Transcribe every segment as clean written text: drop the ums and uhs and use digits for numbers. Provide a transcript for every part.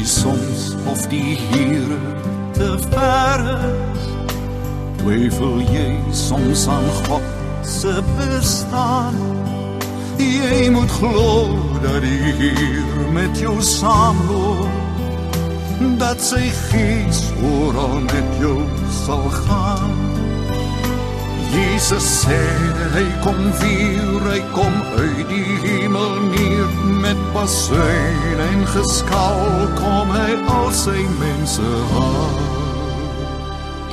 soms of die Here te ver is? Twyfel jy soms aan God se bestaan? Jy moet glo dat die Heer met jou saamloop, dat sy Gees oral met jou sal gaan. Jesus sê, hy kom weer, hy kom uit die hemel neer, met basuin en geskal kom hy al sy mense haal.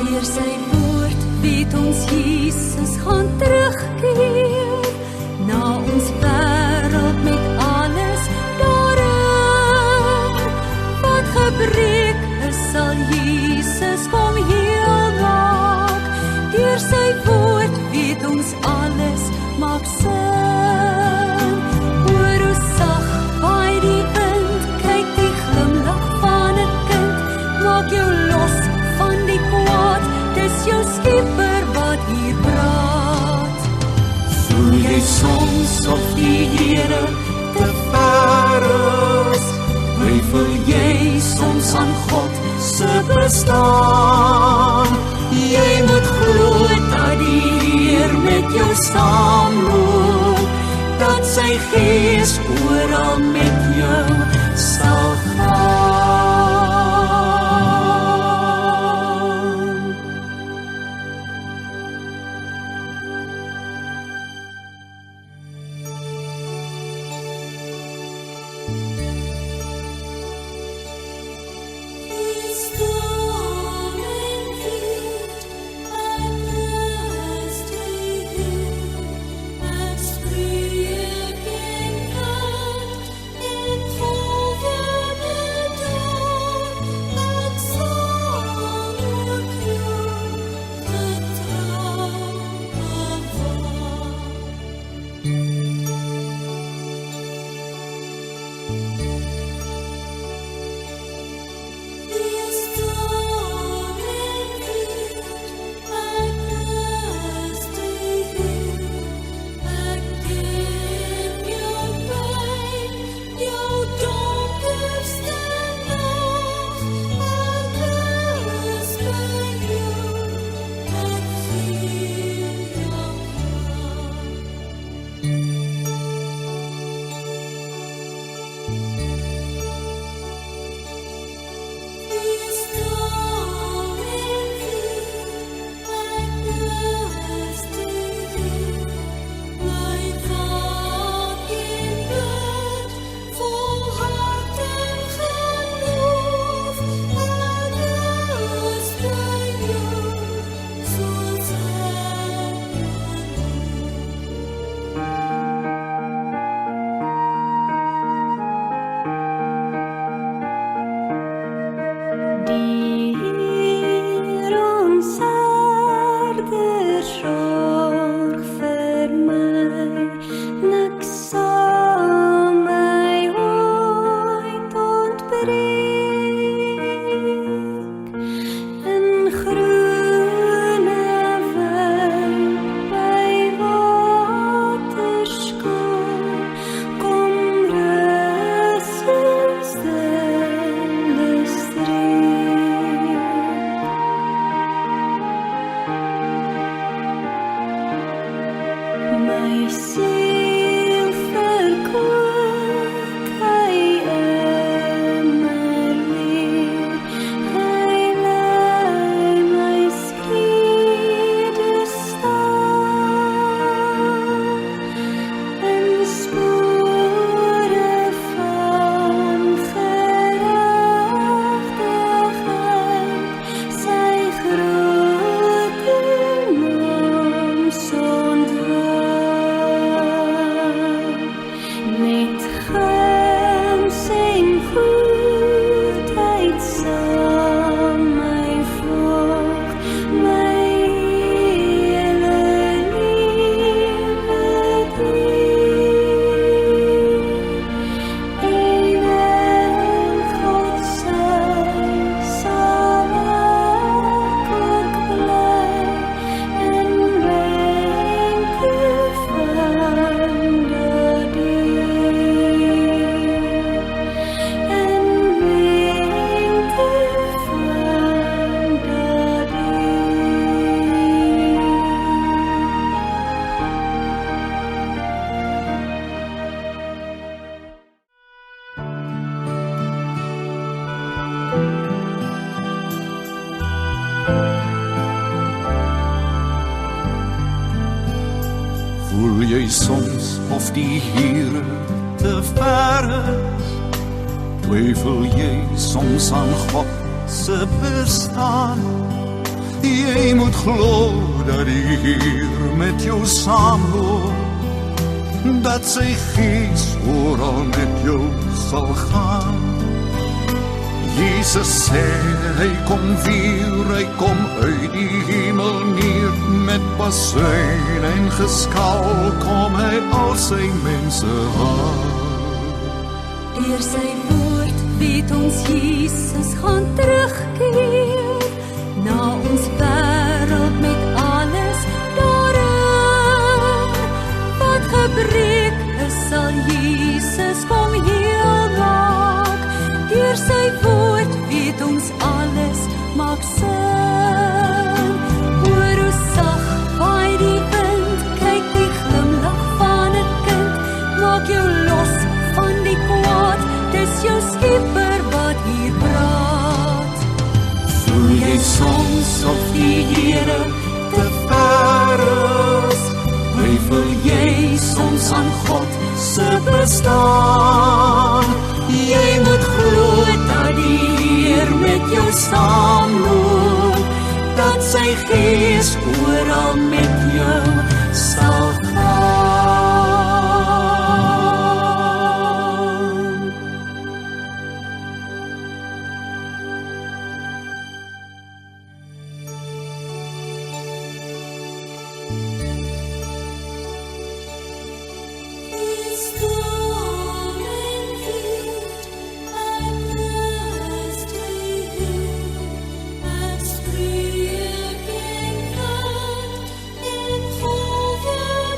Deur sy woord weet ons Jesus gaan terugkeer, na ons wêreld met alles daarin. Wat gebreek is, sal Jesus kom heel maak. Deur sy woord weet ons alles maak sin. Hoor hoe sag waai die wind, kyk die glimlach van 'n kind. Maak jou los van die kwaad, dis jou Skepper wat hier praat. Voel jy soms of die Here te ver is? Twyfel jy soms aan God se bestaan? Jy moet glo dat die Heer met jou saamloop, dat sy Gees oral met jou sal gaan. In Voel jy soms of die Here te ver is? Twyfel jy soms aan God se bestaan? Jy moet glo dat die Heer met jou saamloop, dat sy Gees oral met jou sal gaan. Jesus sê, hy kom weer, hy kom uit die hemel neer, met basuin en geskal kom hy al sy mense haal. Deur sy woord weet ons Jesus gaan terugkeer, na ons wêreld met alles daarin. Wat gebreek is, sal Jesus kom heel maak. Deur sy woord weet ons alles maak sin. Hoor hoe sag waai die wind, kyk die glimlach van 'n kind. Maak jou los van die kwaad, dis jou Skepper wat hier praat. Voel jy soms of die Here te ver is? Twyfel jy soms aan God se bestaan? Jy moet glo dat die Heer met jou saamloop, dat sy Gees oral met jou sal gaan. Over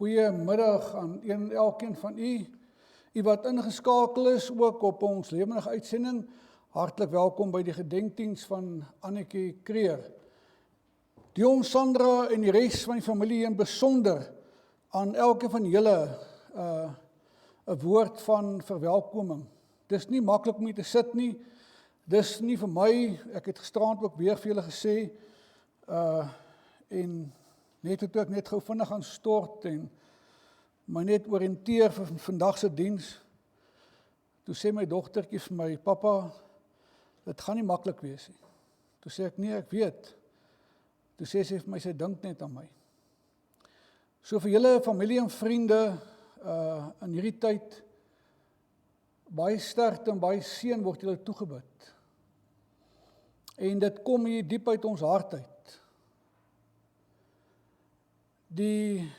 Goeiemiddag aan elkeen van u wat ingeskakel is, ook op ons lewendige uitsending. Hartlik welkom by die gedenkdiens van Annetjie Kreer. Dion, Sandra en die res van die familie in besonder aan elkeen van julle 'n woord van verwelkoming. Dis nie maklik om hier te sit nie. Dis nie vir my, ek het gisterand ook weer vir julle gesê, en toe ek net gou vinnig gaan stort en my net oriënteer vir vandag se diens, toe sê my dogtertjie vir my, pappa, dit gaan nie maklik wees nie. Toe sê ek, nee, ek weet. Toe sê sy vir my, sy dink net aan my. So vir julle familie en vriende in hierdie tyd, baie sterkte en baie seën word julle toegebid. En dit kom hier diep uit ons hart uit. Die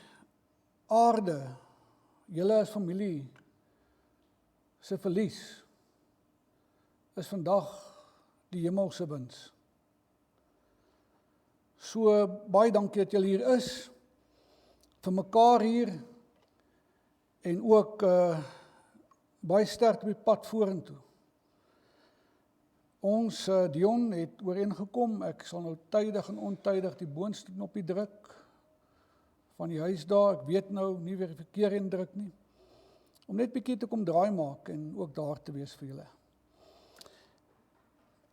aarde, julle as familie, se verlies, is vandag die hemelse wins. So baie dankie dat julle hier is, vir mekaar hier, en ook baie sterk op die pad vorentoe. Ons, Dion, het ooreengekom, ek sal nou tydig en ontydig die boonste knoppie druk, van die huis daar, ek weet nou nie weer die verkeer indruk nie, om net bietjie te kom draai maak, en ook daar te wees vir julle.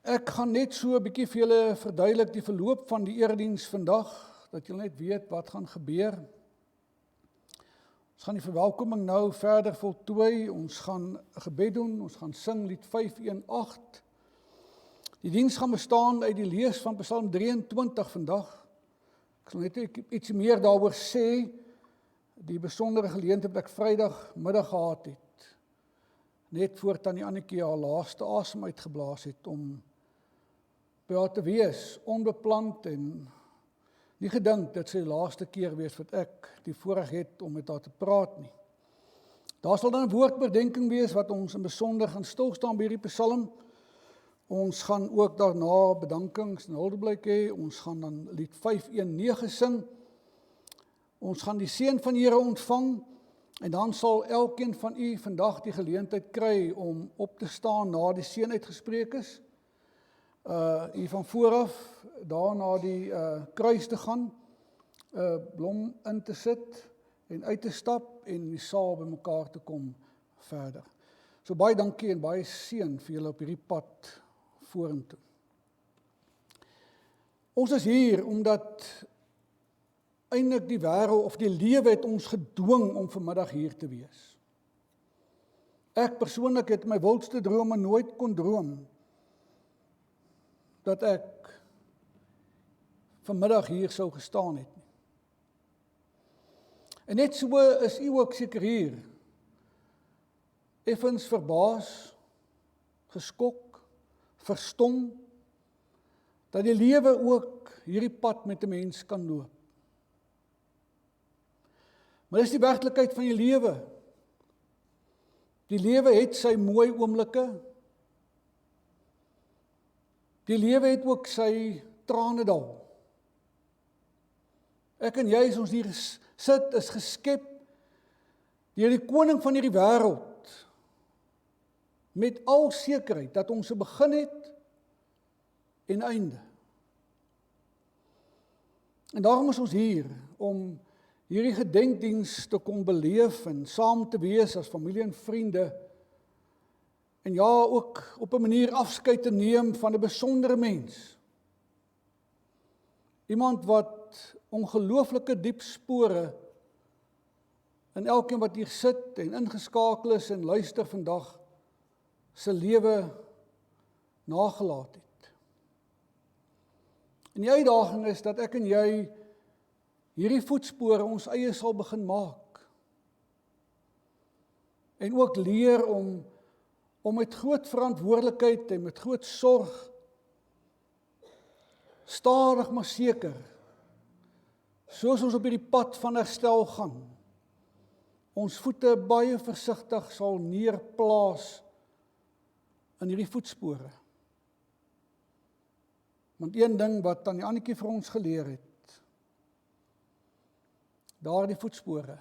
Ek gaan net so 'n bietjie vir julle verduidelik die verloop van die erediens vandag, dat julle net weet wat gaan gebeur. Ons gaan die verwelkoming nou verder voltooi, ons gaan 'n gebed doen, ons gaan sing lied 518. Die diens gaan bestaan uit die lees van Psalm 23 vandag. Ek sal net iets meer daaroor sê, die besondere geleentheid wat ek Vrydagmiddag gehad het, net voor tannie Annetjie haar laaste asem uitgeblaas het, om by haar te wees, onbeplant en nie gedink dat sy laaste keer wees wat ek die voorreg het om met haar te praat nie. Daar sal dan 'n woordbedenking wees wat ons in besonder gaan stilstaan by hierdie Psalm. Ons gaan ook daarna bedankings en huldeblyk hê, ons gaan dan lied 519 sing, ons gaan die seën van die Here ontvang, en dan sal elkeen van u vandag die geleentheid kry om op te staan na die seën uitgespreek is, hier van vooraf, daar na die kruis te gaan, blom in te sit, en uit te stap, en die saal by mekaar te kom verder. So baie dankie en baie seën vir julle op hierdie pad vorentoe. Ons is hier omdat eintlik die wêreld of die lewe het ons gedwing om vanmiddag hier te wees. Ek persoonlik het my wildste drome nooit kon droom dat ek vanmiddag hier sou gestaan het nie. En net so is u ook seker hier, effens verbaas, geskok, verstom, dat die lewe ook hierdie pad met 'n mens kan loop. Maar dis die werklikheid van die lewe. Die lewe het sy mooi oomblikke. Die lewe het ook sy tranedal. Ek en jy, as ons hier sit, is geskep deur die koning van hierdie wêreld, met al sekerheid dat ons 'n begin het en einde. En daarom is ons hier, om hierdie gedenkdiens te kom beleef en saam te wees as familie en vriende, en ja, ook op 'n manier afskeid te neem van 'n besondere mens. Iemand wat ongelooflike diep spore in elkeen wat hier sit en ingeskakel is en luister vandag, se lewe nagelaat het. En die uitdaging is dat ek en jy hierdie voetspore ons eie sal begin maak. En ook leer om met groot verantwoordelikheid en met groot sorg, stadig maar seker, soos ons op hierdie pad van herstel gaan, ons voete baie versigtig sal neerplaas in hierdie voetspore. Want een ding wat tannie Annetjie vir ons geleer het, daardie voetspore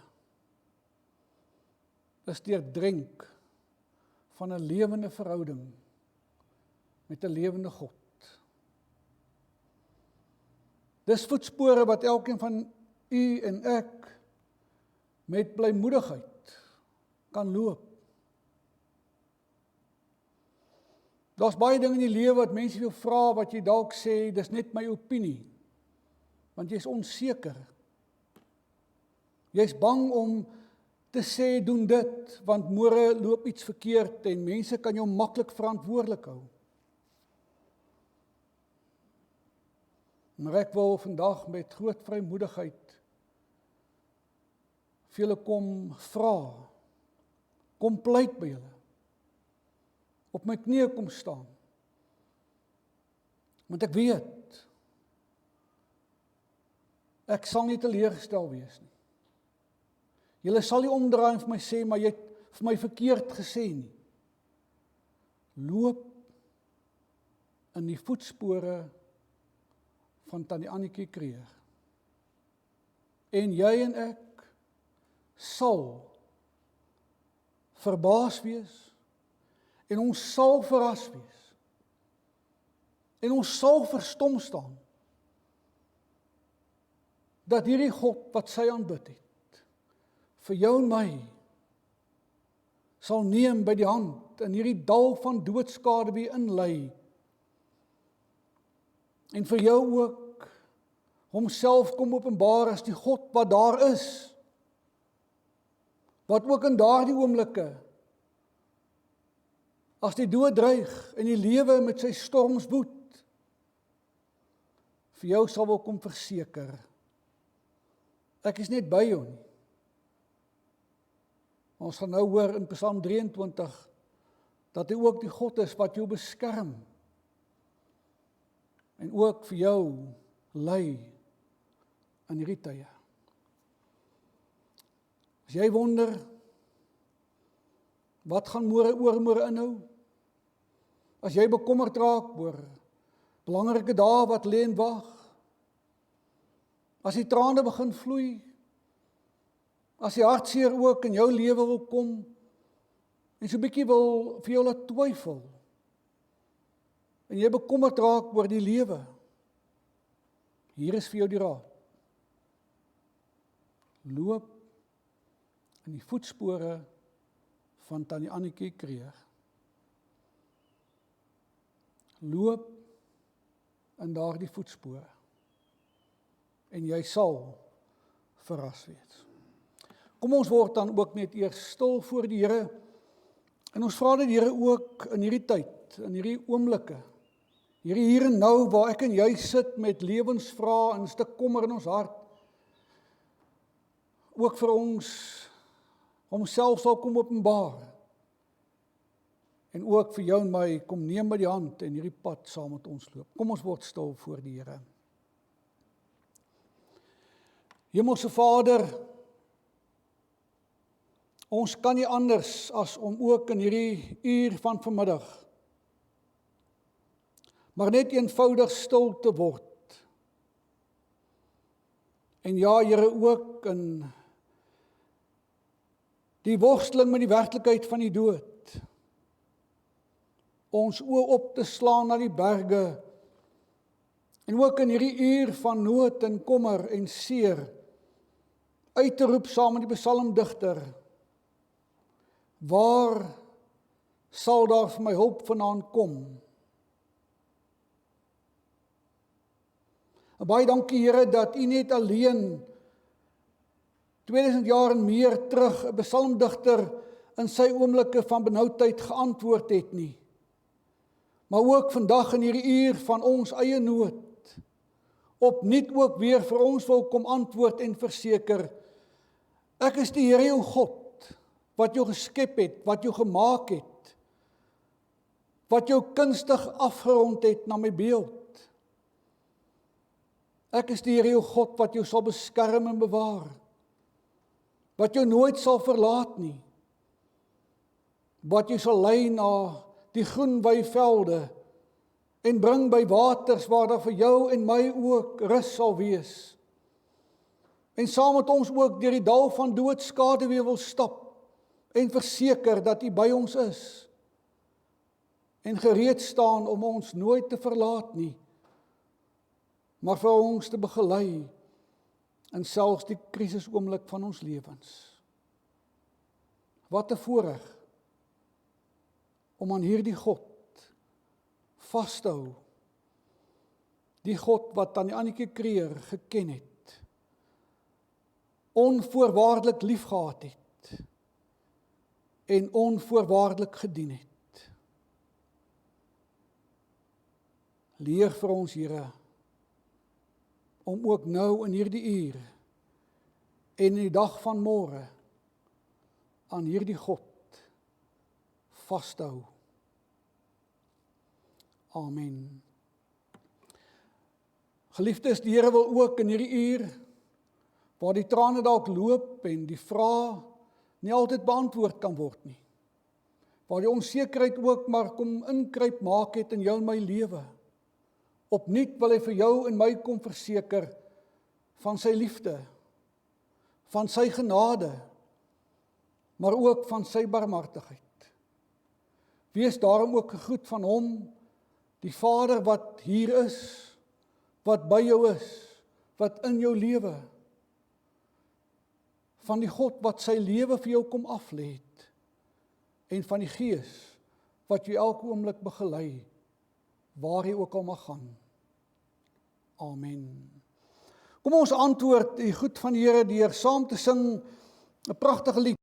is deurdrenk van 'n lewende verhouding met 'n lewende God. Dis voetspore wat elkeen van u en ek met blymoedigheid kan loop. Daar's baie dinge in die lewe wat mense wil vra, wat jy dalk sê, dis net my opinie, want jy's onseker. Jy's bang om te sê, doen dit, want môre loop iets verkeerd en mense kan jou maklik verantwoordelik hou. Maar ek wil vandag met groot vrymoedigheid vir julle kom vra, kom pleit by julle, op my knieë kom staan, want ek weet, ek sal nie teleurgestel wees nie. Julle sal nie omdraai en vir my sê, maar jy het vir my verkeerd gesê nie. Loop in die voetspore van Tannie Annetjie Kreer. En jy en ek sal verbaas wees, en ons sal verras wees, en ons sal verstom staan, dat hierdie God wat sy aanbid het, vir jou en my, sal neem by die hand, in hierdie dal van doodskade inlei, en vir jou ook, homself kom openbaar as die God wat daar is, wat ook in daardie oomblikke, as die dood dreig en die lewe met sy storms woed, vir jou sal wil kom verseker, ek is net by jou nie. Ons gaan nou hoor in Psalm 23, dat hy ook die God is wat jou beskerm, en ook vir jou lei in hierdie tye. As jy wonder, wat gaan oormôre inhou? As jy bekommerd raak oor belangrike dae wat lê en wag, as die trane begin vloei, as die hartseer ook in jou lewe wil kom, en so 'n bietjie wil vir jou laat twyfel, en jy bekommerd raak oor die lewe, hier is vir jou die raad. Loop in die voetspore van Tannie Annetjie Kreer. Loop in daardie voetspore, en jy sal verras wees. Kom ons word dan ook net eers stil voor die Here, en ons vra die Here ook in hierdie tyd, in hierdie oomblikke, hierdie hier en nou, waar ek en jy sit met lewensvrae en 'n stuk kommer in ons hart, ook vir ons, homself sal kom openbaar, en ook vir jou en my, kom neem by die hand, en hierdie pad saam met ons loop. Kom ons word stil voor die Here. Hemelse Vader, ons kan nie anders as om ook in hierdie uur van vanmiddag, maar net eenvoudig stil te word. En ja, Here, ook in die worsteling met die werklikheid van die dood, ons oë op te slaan na die berge, en ook in hierdie uur van nood en kommer en seer, uit te roep saam met die psalmdigter, waar sal daar vir my hulp vandaan kom? En baie dankie, Here, dat U net alleen 2000 jaar en meer terug 'n psalmdigter in sy oomblikke van benoudheid geantwoord het nie, maar ook vandag in hierdie uur van ons eie nood, opnuut ook weer vir ons wil kom antwoord en verseker, ek is die Here jou God, wat jou geskep het, wat jou gemaak het, wat jou kunstig afgerond het na my beeld. Ek is die Here jou God, wat jou sal beskerm en bewaar, wat jou nooit sal verlaat nie, wat jou sal lei na die groen weivelde, en bring by waters waar daar vir jou en my ook rus sal wees. En saam met ons ook deur die dal van doodskade weer wil stap, en verseker dat U by ons is en gereed staan om ons nooit te verlaat nie, maar vir ons te begelei in selfs die krisisoomblik van ons lewens. Wat 'n voorreg om aan hierdie God vas te hou. Die God wat aan die Annetjie Kreer geken het, onvoorwaardelik liefgehad het en onvoorwaardelik gedien het. Leer vir ons, Here, om ook nou in hierdie uur en in die dag van môre aan hierdie God vas te hou. Amen. Geliefdes, die Here wil ook in hierdie uur, waar die trane dalk loop en die vrae nie altyd beantwoord kan word nie, waar die onsekerheid ook maar kom inkruip maak het in jou en my lewe, opnuut wil hy vir jou en my kom verseker van sy liefde, van sy genade, maar ook van sy barmhartigheid. Wees daarom ook gegroet van hom, die Vader wat hier is, wat by jou is, wat in jou lewe, van die God wat sy lewe vir jou kom aflê het, en van die Gees wat jou elke oomblik begelei, waar jy ook al mag gaan. Amen. Kom ons antwoord die goed van die Here deur saam te sing 'n pragtige lied.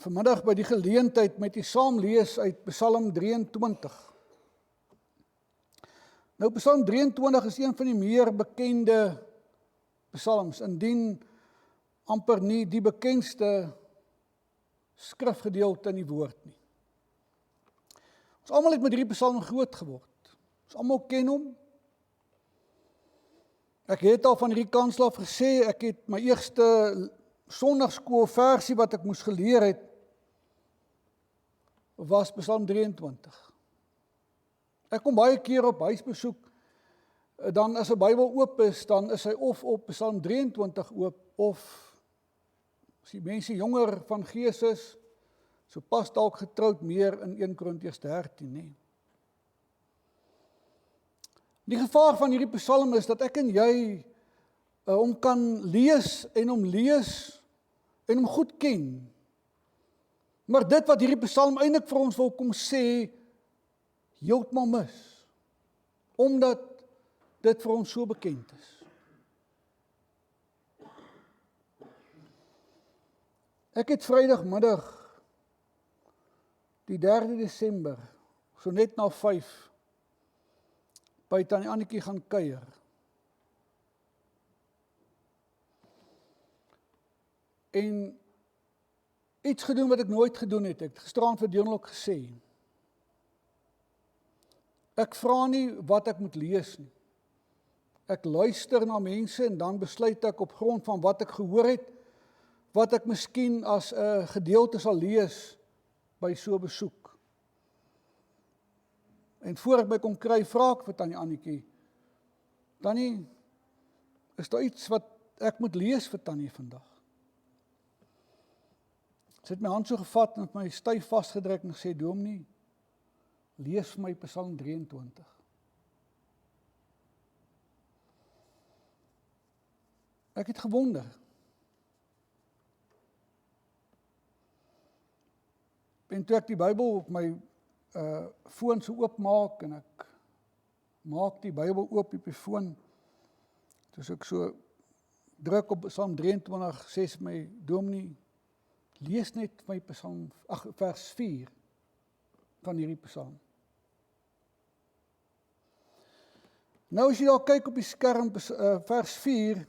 Vanmiddag by die geleentheid met die saam lees uit Psalm 23. Nou Psalm 23 is een van die meer bekende psalms, indien amper nie die bekendste skrifgedeelte in die woord nie. Ons almal het met hierdie psalm groot geword. Ons almal ken hom. Ek het al van hierdie kans af gesê, ek het my eerste Sondagskool versie wat ek moes geleer het, was Psalm 23. Ek kom baie keer op huisbesoek, dan as 'n Bybel oop is, dan is hy of op Psalm 23 oop, of as die mense jonger van gees is, so pas dalk getroud meer in 1 Korintiërs 13, nee. Die gevaar van hierdie psalm is dat ek en jy hom kan lees en hom goed ken. Maar dit wat hierdie psalm eintlik vir ons wil kom sê, heeltemal mis. Omdat dit vir ons so bekend is. Ek het Vrydagmiddag, die 3 Desember, so net na 5, by Tannie Annetjie gaan kuier. En iets gedoen wat ek nooit gedoen het. Ek het gisteraan vir Dion ook gesê. Ek vra nie wat ek moet lees nie. Ek luister na mense en dan besluit ek op grond van wat ek gehoor het, wat ek miskien as 'n gedeelte sal lees by so 'n besoek. En voor ek my kom kry, vra ek vir Tannie Annetjie, Tannie, is daar iets wat ek moet lees vir Tannie vandag? Sy het my hand so gevat en my styf vasgedruk en gesê, Dominee, lees vir my Psalm 23. Ek het gewonder. En toe ek die Bybel op my foon so oopmaak en ek maak die Bybel oop op die foon, toe ek so druk op Psalm 23, sê sy my, Dominee, lees net my vers 4 van hierdie Psalm. Nou as jy daar kyk op die skerm, vers 4,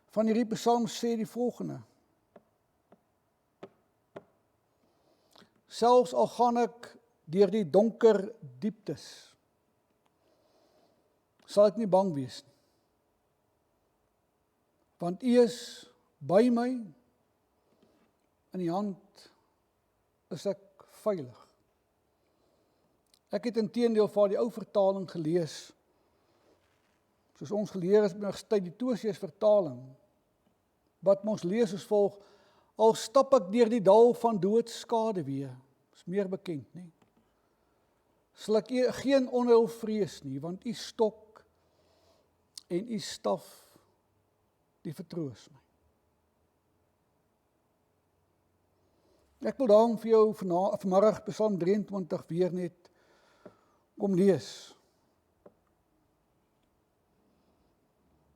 van hierdie Psalm sê die volgende: Selfs al gaan ek deur die donker dieptes, sal ek nie bang wees nie. Want U is by my, in die hand is ek veilig. Ek het inteendeel van die ou vertaling gelees, soos ons geleer is by universiteit, die Tosius vertaling, wat ons lees as volg, al stap ek deur die dal van doodskaduwee, is meer bekend, nie? Sal ek geen onheil vrees nie, want U stok en U staf, die vertroos my. Ek wil daarom vir jou vanmiddag Psalm 23 weer net kom lees.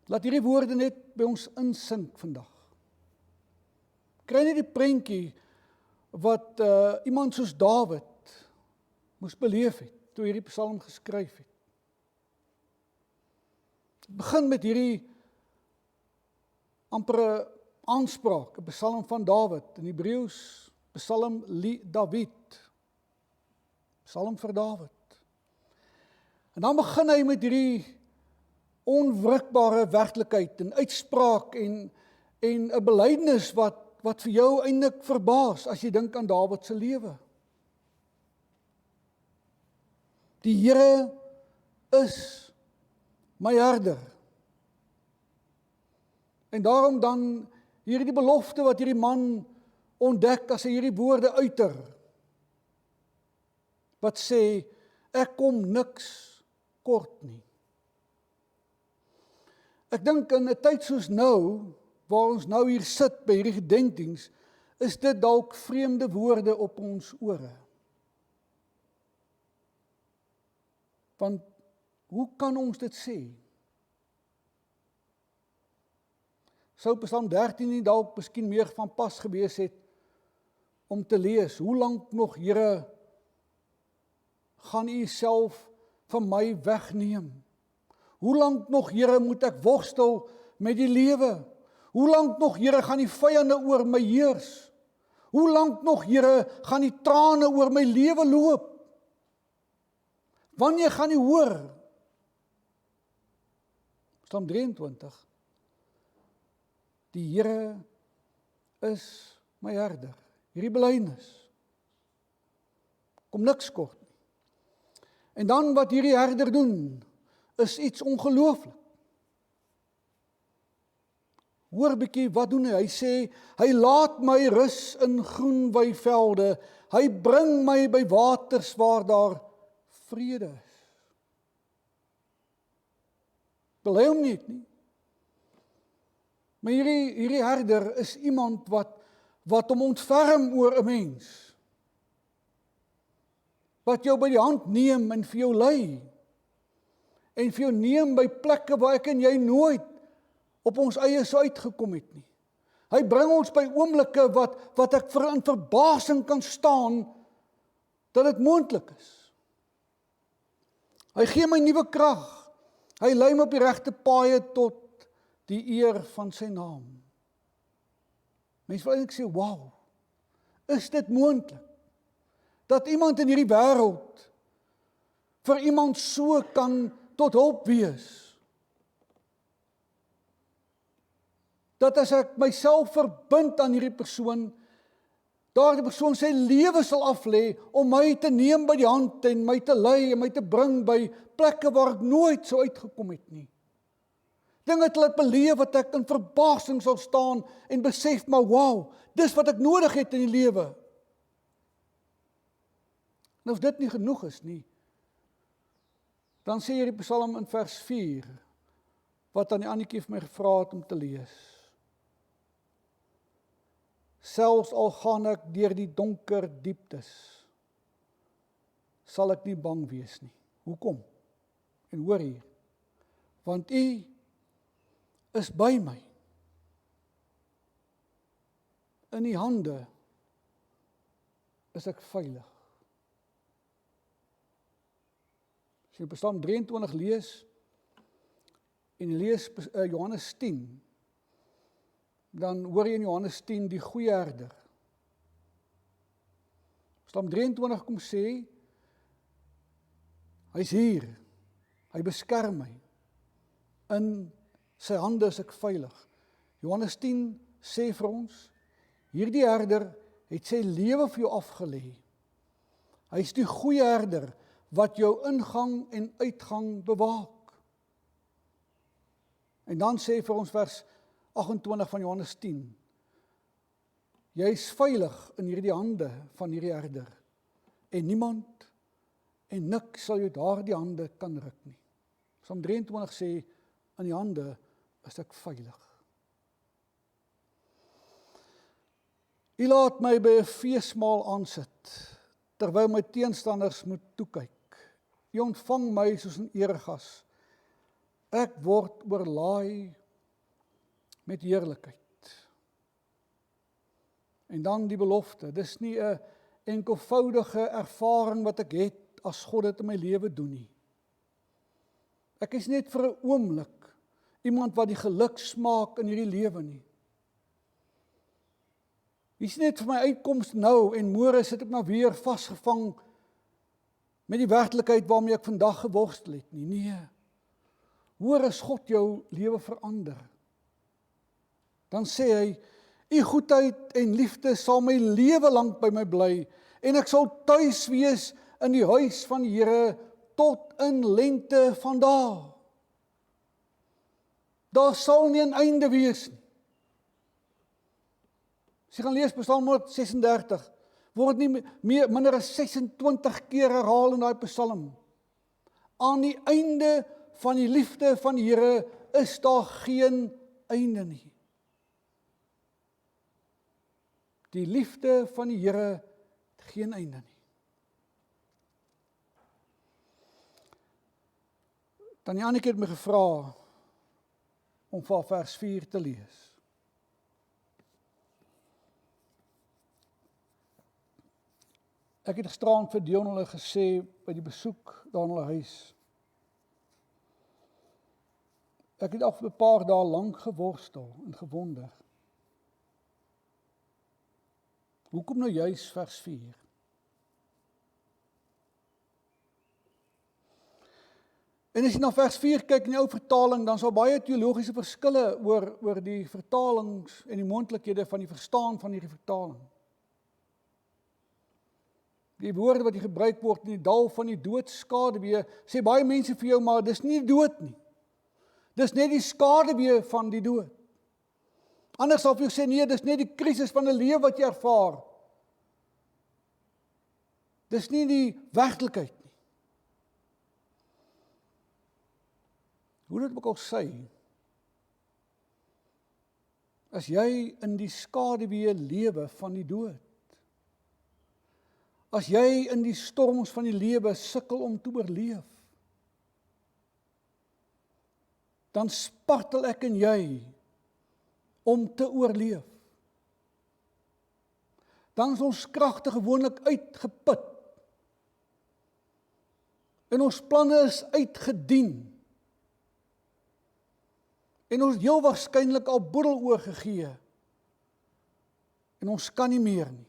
Laat hierdie woorde net by ons insink vandag. Kry net die prentjie wat iemand soos Dawid moes beleef het, toe hierdie Psalm geskryf het. Het begin met hierdie ampere aanspraak, 'n Psalm van Dawid, in Hebreëus Psalm David, Psalm vir Dawid. En dan begin hy met hierdie onwrikbare werklikheid en uitspraak en 'n belydenis wat vir jou eintlik verbaas as jy dink aan Dawid se lewe. Die Here is my herder. En daarom dan hierdie belofte wat hierdie man ontdek as hy hierdie woorde uiter, wat sê, ek kom niks kort nie. Ek dink in 'n tyd soos nou, waar ons nou hier sit by hierdie gedenkdiens, is dit dalk vreemde woorde op ons ore. Want hoe kan ons dit sê? Sou Psalm 13 nie dalk miskien meer van pas gewees het om te lees, hoe lank nog, Here, gaan U self van my wegneem? Hoe lank nog, Here, moet ek worstel met die lewe? Hoe lank nog, Here, gaan die vyande oor my heers? Hoe lank nog, Here, gaan die trane oor my lewe loop? Wanneer gaan U hoor? Psalm 23. Die Here is my herder. Hierdie belydenis. Kom niks kort nie. En dan wat hierdie herder doen, is iets ongelooflik. Hoor bietjie, wat doen hy? Hy sê, hy laat my rus in groen weivelde, hy bring my by waters waar daar vrede is. Wil hy hom nie? Maar hierdie herder is iemand wat hom ontferm oor 'n mens. wat jou by die hand neem en vir jou lei, en vir jou neem by plekke waar ek en jy nooit op ons eie sou uitgekom het nie. Hy bring ons by oomblikke wat ek in verbasing kan staan, dat dit moontlik is. Hy gee my nuwe krag, hy lei my op die regte paaie tot die eer van sy naam. Mense wil eintlik sê, wow, is dit moontlik, dat iemand in hierdie wêreld vir iemand so kan tot hulp wees? Dat as ek myself verbind aan hierdie persoon, daardie persoon sy lewe sal aflê om my te neem by die hand en my te lei en my te bring by plekke waar ek nooit sou uitgekom het nie. Dinge te laat beleef wat ek in verbasing sal staan en besef, maar wow, dis wat ek nodig het in die lewe. En as dit nie genoeg is nie, dan sê hierdie Psalm in vers 4, wat aan die Annetjie vir my gevra het om te lees. Selfs al gaan ek deur die donker dieptes, sal ek nie bang wees nie. Hoekom? En hoor hier, want U is by my. In U hande is ek veilig. As jy Psalm 23 lees, en lees Johannes 10, dan hoor jy in Johannes 10 die goeie herder. Psalm 23 kom sê, hy's hier, hy beskerm my, in sy hande is ek veilig. Johannes 10 sê vir ons, hierdie herder het sy lewe vir jou afgelê. Hy is die goeie herder, wat jou ingang en uitgang bewaak. En dan sê vir ons vers 28 van Johannes 10, jy is veilig in hierdie hande van hierdie herder, en niemand en niks sal jou daardie hande kan ruk nie. Psalm 23 sê, in die hande is ek veilig. U laat my by 'n feesmaal aansit, terwyl my teenstanders moet toekyk. U ontvang my soos 'n eregas. Ek word oorlaai met heerlikheid. En dan die belofte, dis nie 'n enkelvoudige ervaring wat ek het as God dit in my lewe doen nie. Ek is net vir 'n oomblik iemand wat die geluk smaak in hierdie lewe nie. Dis net vir my uitkoms nou en môre sit ek maar weer vasgevang met die werklikheid waarmee ek vandag geworstel het nie. Nee. Hoor as God jou lewe verander. Dan sê hy, U goedheid en liefde sal my lewe lank by my bly, en ek sal tuis wees in die huis van die Here tot in lente van dae. Daar sal nie 'n einde wees nie. As jy gaan lees Psalm 136, word nie minder as 26 keer herhaal in daai Psalm. Aan die einde van die liefde van die Here is daar geen einde nie. Die liefde van die Here het geen einde nie. Dan Annetjie het my gevra om van vers 4 te lees. Ek het gisteraan vir Dion hulle gesê by die besoek daar in hulle huis. Ek het al vir 'n paar dae lank geworstel en gewonder. Hoekom nou juis vers 4? En as jy na vers 4 kyk in die ou vertaling, dan sal baie teologiese verskille oor die vertalings en die moontlikhede van die verstaan van hierdie vertaling. Die woorde wat hier gebruik word in die dal van die doodskaduwee, sê baie mense vir jou, maar dis nie die dood nie. Dis net die skaduwee van die dood. Anders sal vir jou sê, nee, dis net die krisis van 'n lewe wat jy ervaar. Dis nie die werklikheid nie. Hoe dit ook al sê, as jy in die skaduwee lewe van die dood, as jy in die storms van die lewe sukkel om te oorleef, dan spartel ek en jy om te oorleef. Dan is ons kragte gewoonlik uitgeput. En ons planne is uitgedien. En ons heel waarskynlik al boedel oorgegee. En ons kan nie meer nie.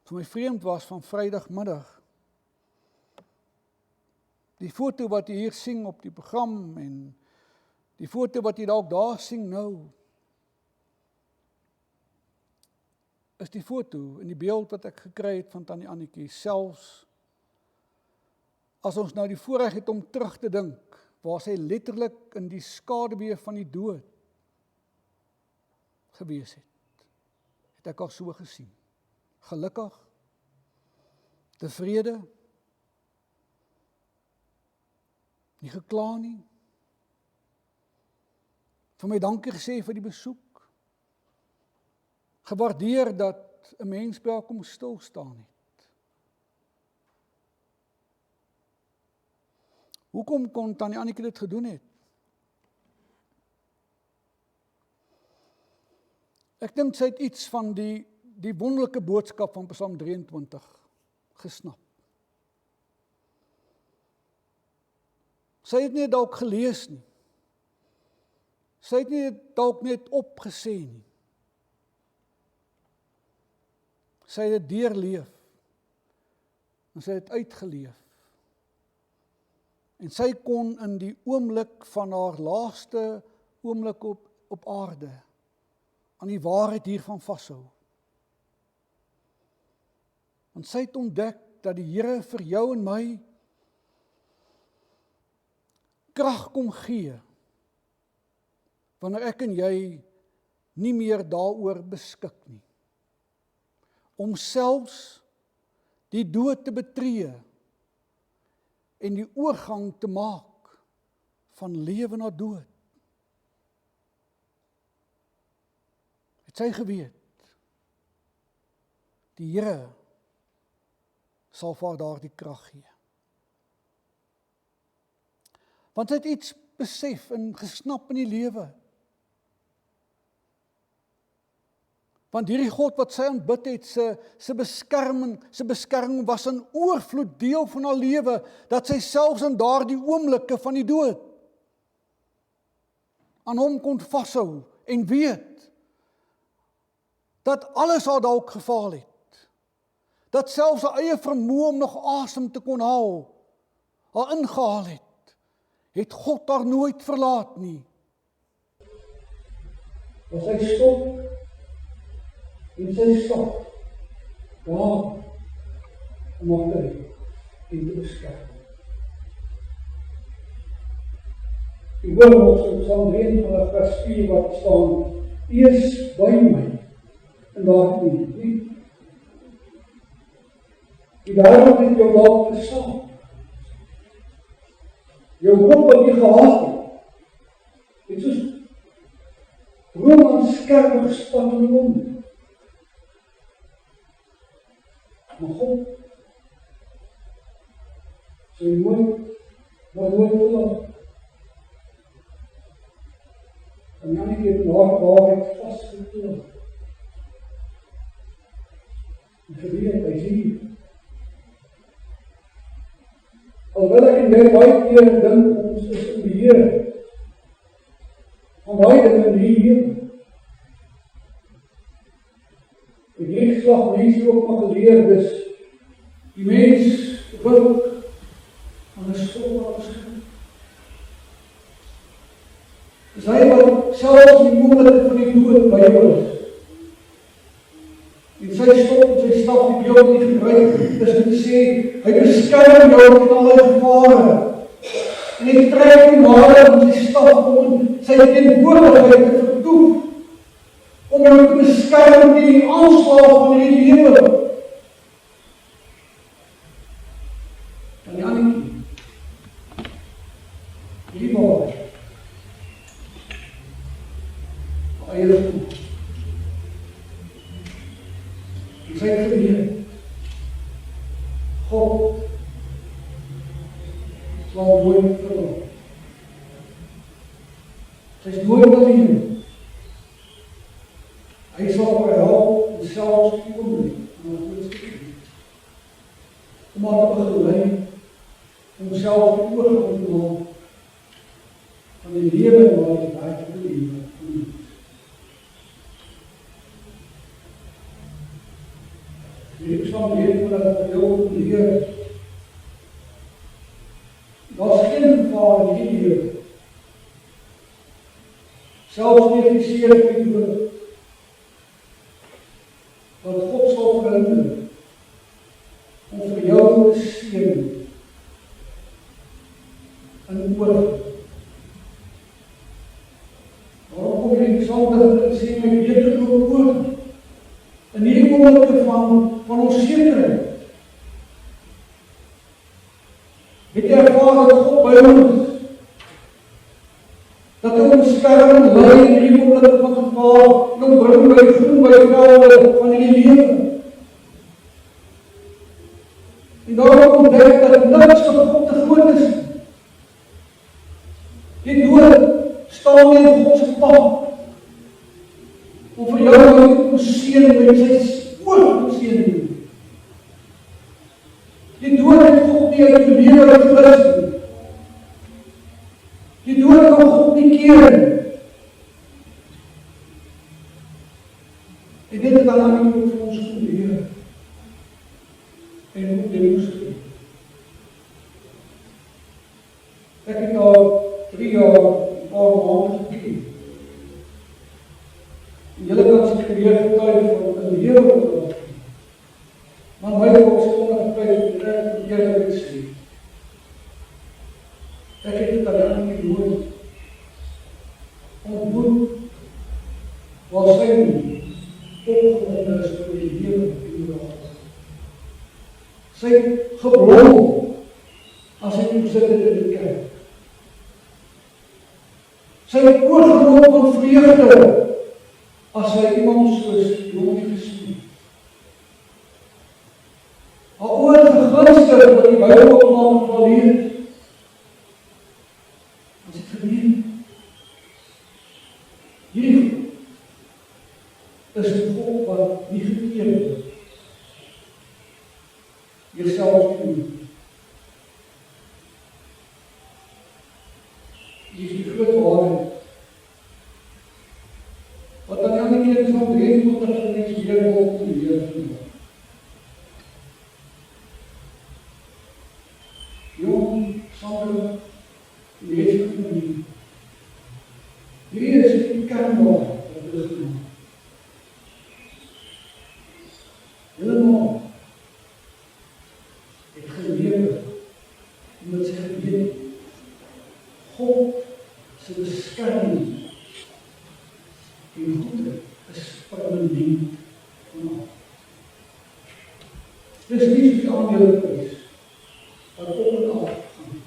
Vir my vreemd was van Vrydagmiddag, die foto wat jy hier sien op die program en die foto wat jy dalk daar sien nou, is die foto en die beeld wat ek gekry het van Tannie Annetjie, selfs as ons nou die voorreg het om terug te dink, waar sy letterlik in die skaduwee van die dood gewees het ek al so gesien. Gelukkig, tevrede, nie gekla nie, vir my dankie gesê vir die besoek, gewaardeer dat 'n mens by haar kom stil staan het. Hoekom kon Tannie Annetjie dit gedoen het? Ek dink sy het iets van die wonderlike boodskap van Psalm 23 gesnap. Sy het nie dalk gelees nie. Sy het nie dalk net opgesê nie. Sy het dit deurleef. En sy het uitgeleef. En sy kon in die oomblik van haar laaste oomblik op aarde aan die waarheid hiervan vashou. Want sy het ontdek dat die Here vir jou en my krag kom gee, wanneer ek en jy nie meer daaroor beskik nie. Om selfs die dood te betree en die oorgang te maak van lewe na dood. Het sy geweet, die Here sal vir haar daardie krag gee. Want sy het iets besef en gesnap in die lewe. Want hierdie God wat sy aanbid het, sy beskerming was in oorvloed deel van haar lewe, dat sy selfs in daardie oomblikke van die dood aan hom kon vashou en weet dat alles haar dalk gefaal het. Dat selfs haar eie vermoë om nog asem te kon haal, haar ingehaal het God haar nooit verlaat nie. As hy stop, en sy stop, daar, om haar te red, en te beskerm. Ek hoor ons in Psalm 23 vers 4 wat staan, U is by my, en daar nie. Die wêreld het jou dalk verstaan. Jou hoop wat jy gehad het soos room aan skerp gespat in die mond. Maar God sy nooit verlaat. En dan het haar waarheid vasgekloop. En geweet, hy sien, alhoewel ek en jy baie keer dink ons is in beheer van baie dinge in hierdie lewe. Die Griekslag mense ook maar geleer, dus die mens wil aan 'n skool afskryf. Dis hy wat selfs die moeilikheid van die dood by jou is. En sy stop en sy stap die beeld nie gebruik, dis om te sê, hy beskerm jou van alle gevare. En hy trek jou nader om sy stap om sy teenwoordigheid te vertoef, om jou te beskerm teen die aanslag van die lewe. Tannie Annetjie, die waarheid, eie goed, Sy het geweet, God sal nooit verlaat. Sy is nooit alleen. Hy sal haar help en selfs die oomblik na die grootste gebied. Om haar te begelei, om self die oorgang te maak van die lewe waar die werkende lewe moet. Ek sal weet wat ek vir jou leer. Daar is geen gevaar in die lewe. Selfs nie die seer van die dood. Wat God sal verhinder om vir jou te seën in oorgang. Waarom kom jy sondig en sê my weet genoeg oor? In hierdie oomblikke van onsekerheid. Het jy ervaar dat God by ons is? Dat hy ons beskerm en lei in hierdie oomblikke van gevaar en ons bring by groen by velde van die lewe. En daarom ontdek dat niks van God te groot is. Die dood staan nie in God se pad. Om vir jou te seën met sy oorseën. Die dood het God nie uit die lewe uitgelus nie. Die dood kan God nie keer nie. En dit het dan aan die vir ons geleer. En hoe dit moes doen. Ek het al 3 jaar, 'n paar maande gekies. Julle kan sy weer getuig van 'n lewe wat maar my opskondige tyd het ek eerlik gesê. Ek het dit aan die dood ontmoet waar sy opgewonde is oor die lewe en oor sy geblom as hy gesit het in die kerk. Sy het oorgeloop van vreugde as hy iemand soos Jonie gesien. Haar oor geglinster wat die Bybel opmaak van leer. Ons het geweet. Hierdie is die God wat nie gekeer het. Jezelf doen. Die is die groot waarheid. Wat dan aan die keer van 23 en niks weer op te leer van. Jong, Sander, lees van die. Hier is die kernbaar wat is genoemd. Helemaal het gelewe omdat sy geweet God se beskerming en goede is permanent vanaf. Dit is nie die aandeelprys wat op en af gaan.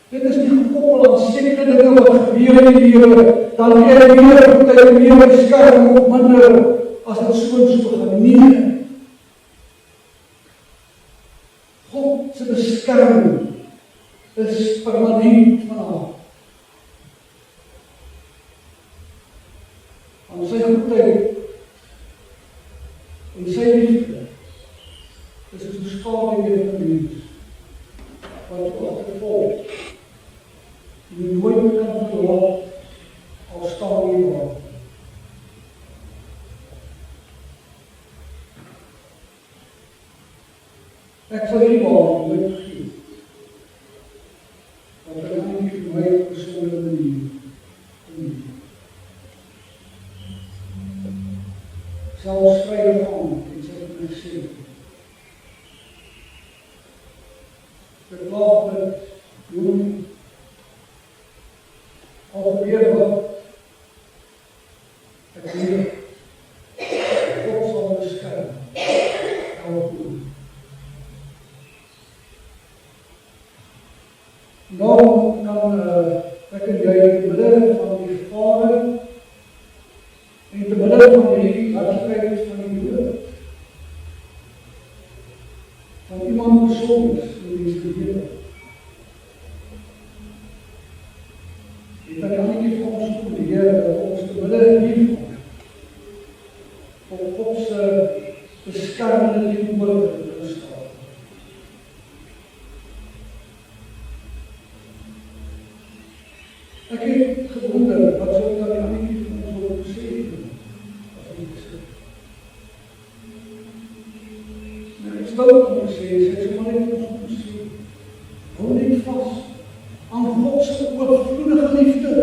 Dit is nie gekoppel aan sekere dinge wat gebeur in die lewe, dan weer meer beskerming op minder as dit so gaan. Nee. God se beskerming is permanent vanaf. Aan sy goedheid en sy liefde is die skade weer van die mens wat agtervolg die nooit kan verlaat al staan hier waar. Ek sal hierdie waar nooit vergeet wat ek aan die vir my persoonlijke manier sal skryf aan en sy het my sê verklaar met Jonie al gebeur wat ek weet God sal beskerm daarom kan ek en jy te midde van die gevare en te midde van die hartelijkheid van die dood sondes in die gemeente. Dat kan nie vir ons probeer dat ons te midde hiervan op God se beskermende teenoor staan. Ek het gewonder wat sou dan die ander van ons wil sê as nie gesê. Nou ek stel om te sê, sy so maar net ons moet sê, hou net vas aan God se oorvloedige liefde.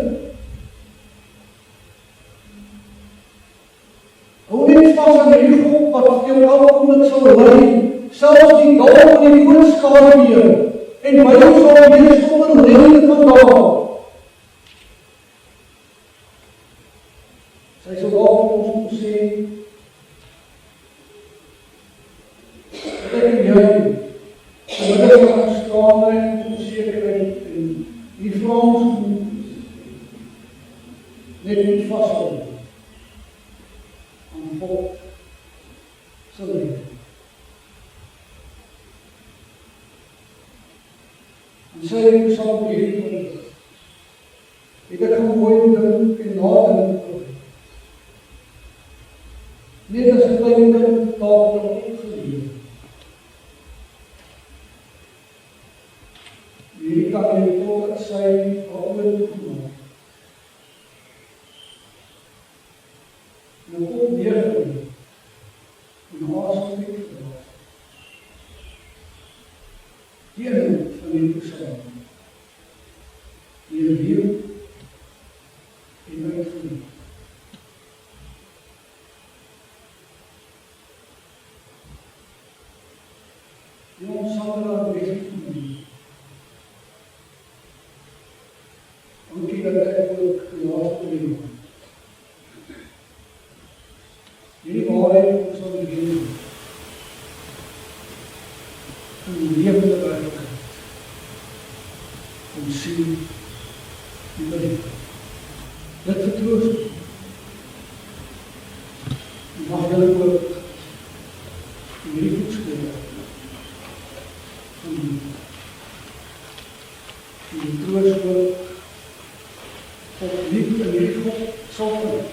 Hou net vas aan die God wat jou alkomend sal lei, selfs die dal van die doodskade weer, en by jou sal wees sonder rede van daar. Sy sal daar ons moet sê, dat ek en jy, vanmiddag van gestraamheid en onzekerheid en die Frans net moet vasthou aan God se liefde. En sy sal hierdie het ek gewoon dink en nadink net as 'n klein kind daar opgeleef. Hierdie kan jy tot sy ouer toemaak. En ook neergeleg. En haast nie verlaat. Die inhoud van die persoon. Die review en uitvoering. Jong Sandra bezig doen. Dankie dat ek ook gelaat kon. Hierdie waarheid sal begin in lewende werklikheid. Om sien die liefde. Dit vertroost. Mag julle ook in hierdie voetspore van die troost ook op liefde in hierdie God sal vind.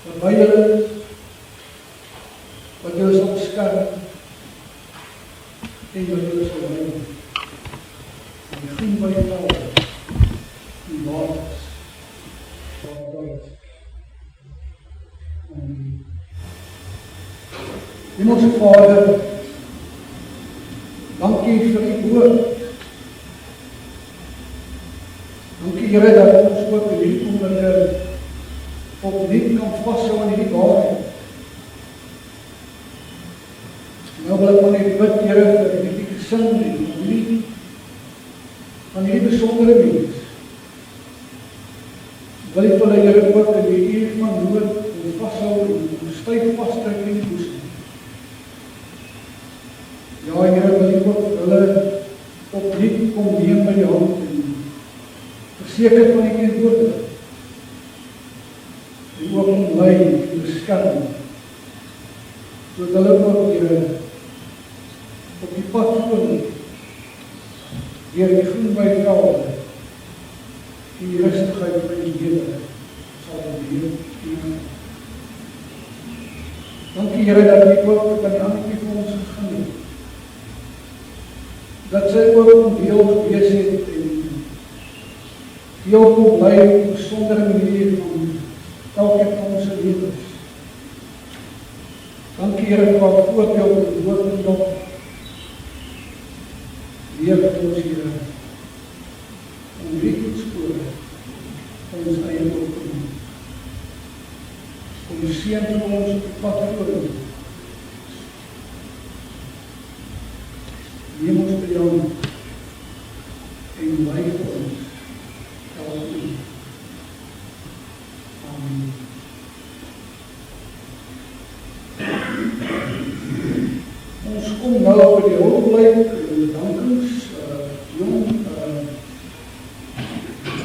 Waarbij julle wat julle sal beskerm en wat julle sal leid. En die groen by velde, die waters, wat uit. Hemelse Vader, dankie vir die woord. Dankie Here dat ons ook in hierdie oomblik opnuut kan vashou aan hierdie waarheid. Nou wil ek maar net bid, Here, vir hierdie gesin en familie van hierdie besondere mens. Wil ek vir Here ook in die uur van nood en vashou en styf vasdruk in die boesem. Ja, Here, wil ek ook hulle opnuut kom neem by die hand en verseker van die teenwoordigheid. En ook omlei en beskerm. Sodat hulle ook, Here, op die pad voel, deur die groen by velde, die rustigheid van die Here, sal beheer. Dankie Here dat die ook aan die ander vir ons gegaan het. Dat sy ook deel gewees het en deel kon bly op 'n besondere manier van elke van ons lewens. Dankie Here vir wat voorbeeld en woord en nog leer vir ons Here om die voetspore van ons eie op te neem. Om seën vir ons op die pad voor. Neem ons by jou en lei vir ons. Amen. Ons kom nou by die hulpblyk en bedankings. Jong,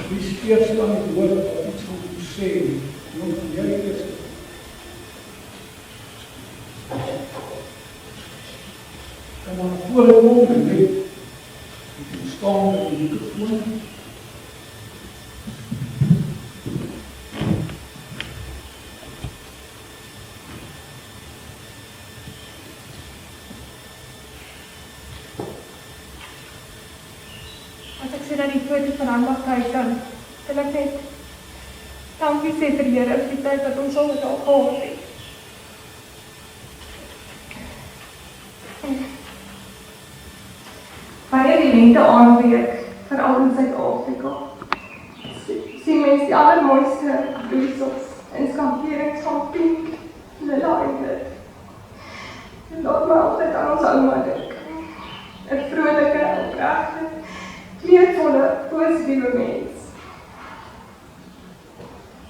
wie steeds aan die woord wat iets gaan sê. Jong, jy is kan maar na vore kom en net staan met die mikrofoon. As ek sê dat die foto van haar mag kyk, dan wil ek net dankie sê vir die Here vir die tyd wat ons al met haar gehad het. Baie die lente aanweek, veral in Suid-Afrika, sien mens die allermooiste bloeisels en skamperings van pink, lila en wit. En laat my altyd aan ons ouma dink. 'n vrolike, opregte, kleurvolle, positiewe mens.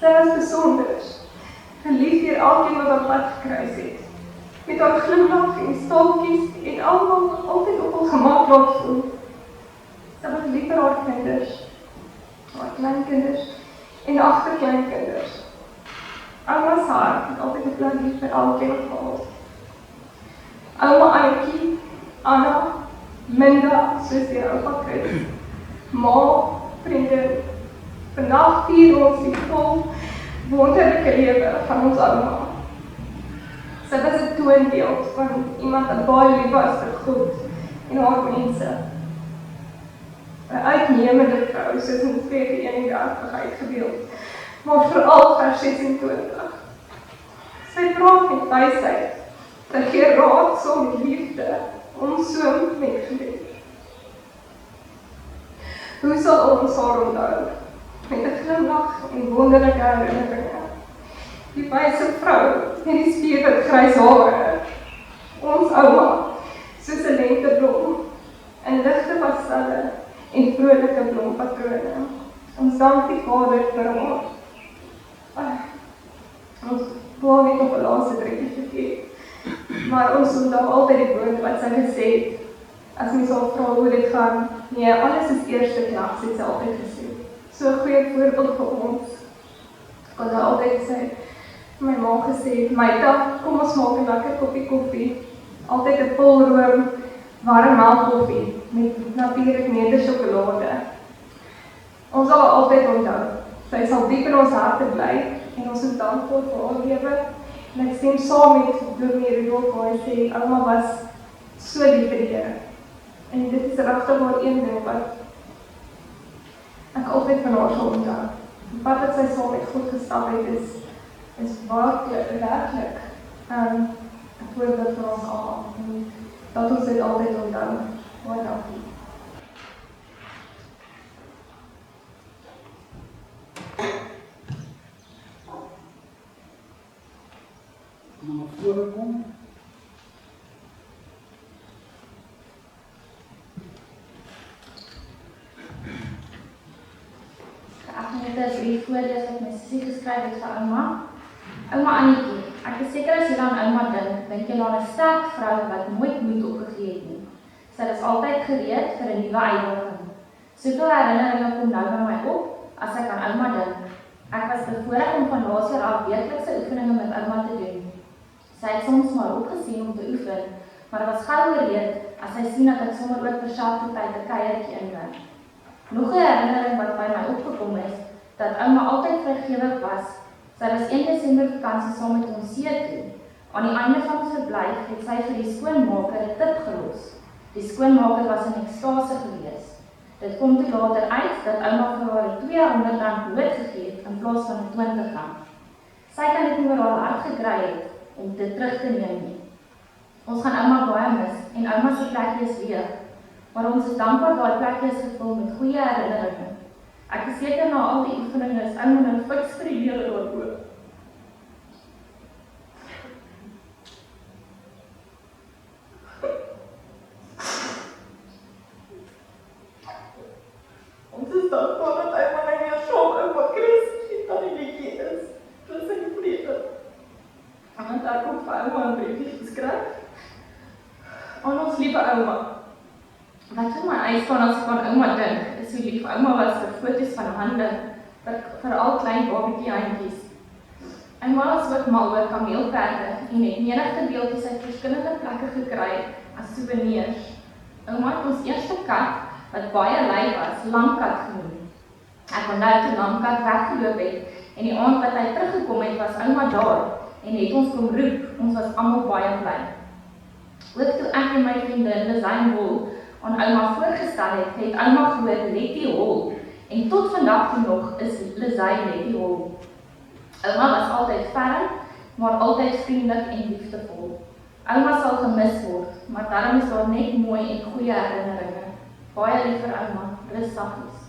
Sy was besonder, geliefd deur elkeen wat haar pad gekruis het. Met haar glimlach en staaltjies en almal altyd op ons gemak laat voel. Sy was lief vir haar kinders, haar kleinkinders en agterkleinkinders. Ouma's hart het altyd 'n plek lief vir elkeen gehad. Ouma Aitjie, Anna, Minda, soos die oupa Chris, ma, vriendin, vandag vier ons die vol wonderlike lewe van ons ouma. Sy was 'n toonbeeld van iemand wat baie lief was vir God en haar mense. 'n uitnemende vrou, soos in Spreuke 31 uitgebeeld, maar veral vers 26. Sy praat met wysheid, sy gee raad so met liefde, ons so met gebed. Hoe sal ons haar onthou? Met 'n glimlach en wonderlike herinneringe. Die wyse vrou met die spierwit grys hare. Ons ouma, soos 'n lenteblom, in ligte pastelle en vrolike blompatrone. Ons dank die Vader vir haar. Ons wou net op 'n laaste drukkie vergeet. Maar ons onthou altyd die woord wat sy gesê het. As mens al vra hoe dit gaan, nee, alles is eerste klas, het sy altyd gesê. So 'n goeie voorbeeld vir ons. Kon sy altyd sê, my ma gesê, Maita, kom ons maak 'n lekker koppie koffie. Altyd 'n pulroom, warm melkkoffie met natuurlik netersjokolade. Ons sal haar altyd onthou. Sy sal diep in ons harte bly en ons is dankbaar vir haar lewe. En ek stem saam met Dominee Rudolf waar hy sê, ouma was so lief vir die Here. En dit is regtig maar een ding wat ek altyd van haar sal onthou. Die pad wat sy saam met God gestap het is werklik 'n voorbeeld vir ons almal. En dat ons dit altyd onthou. Baie dankie. Na vore kom. Ek het 'n brief voorlees wat my sussie geskryf het vir ouma. Ouma Annetjie, ek is seker as jy aan ouma dink jy aan 'n sterk vrou wat nooit moed opgegee het nie. Sy is altyd gereed vir 'n nuwe uitdaging. Soveel herinneringe kom nou by my op as ek aan ouma dink. Ek was bevoorreg om van laas jaar af weeklikse oefeninge met ouma te doen. Sy het soms maar opgesien om te oefen, maar dit was gou gereed as sy sien dat ek sommer ook terselfdertyd 'n kuiertjie inbring. Nog 'n herinnering wat by my opgekom is, dat ouma altyd vrygewig was. Sy was 1 Desember vakansie saam met ons see toe. Aan die einde van ons verblyf het sy vir die skoonmaker 'n tip gelos. Die skoonmaker was in ekstase gewees. Dit kom toe later uit dat ouma vir haar R200 nood gegee het in plaas van R20. Sy kan dit nie oor haar hart gekry het om dit terug te neem nie. Ons gaan ouma baie mis en ouma se plekjie is leeg. Maar ons is dankbaar daai plekjie is gevul met goeie herinneringe. Ek is seker na al die oefeninge is ouma nou fiks vir die lewe daaroor. Ons is dankbaar dat ouma nou weer saam ouma Chris dat die liedjie is. Dit is nie vrede. En ek het vir ouma 'n briefie geskryf. Aan ons liewe ouma. Wat vir my uitstaan as ek aan ouma dink, is hoe lief ouma was vir foto's van hande, vir al klein babatjie handjies. Ouma was ook mal oor kameelperde en het menige deeltjies uit verskillende plekke gekry as souvenirs. Ouma het ons eerste kat, wat baie lui was, Lamkat genoem. Ek onthou toe Lamkat weggeloop het, en die aand wat hy teruggekom het, was ouma daar, en het ons kom roep, ons was almal baie bly. Ook toe ek en my vriendin Lizijn Hol aan ouma voorgestel het, het ouma gehoor Letty Hol, en tot vandag toe nog is Lizijn Letty Hol. Ouma was altyd ferm, maar altyd vriendelik en liefdevol. Ouma sal gemis word, maar daarom is daar net mooi en goeie herinneringe. Baie lief vir ouma, rus saggies.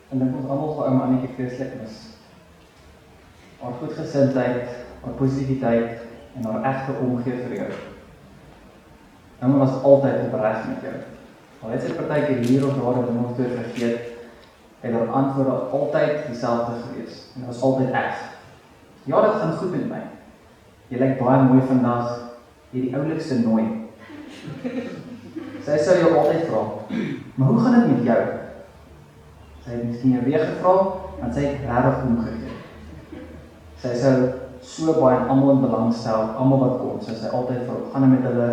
En dink ons almal vir ouma Annetjie vreeslik mis. Haar goedgesindheid, haar positiwiteit en haar egte omgee vir jou. Ouma was altyd opreg met jou. Al het sy partykeer hier of daar 'n ding of twee vergeet, het haar antwoorde altyd dieselfde gewees. En dit was altyd reg. Ja, dit gaan goed met my. Jy lyk baie mooi vandag, jy die oulikste nooi. Sy sou jou altyd vra, maar hoe gaan dit met jou? Sy het miskien jou weer gevra, want sy het regtig omgegee. Sy sou so baie in almal in belang stel, almal wat kom, sy altyd vir gaan met hulle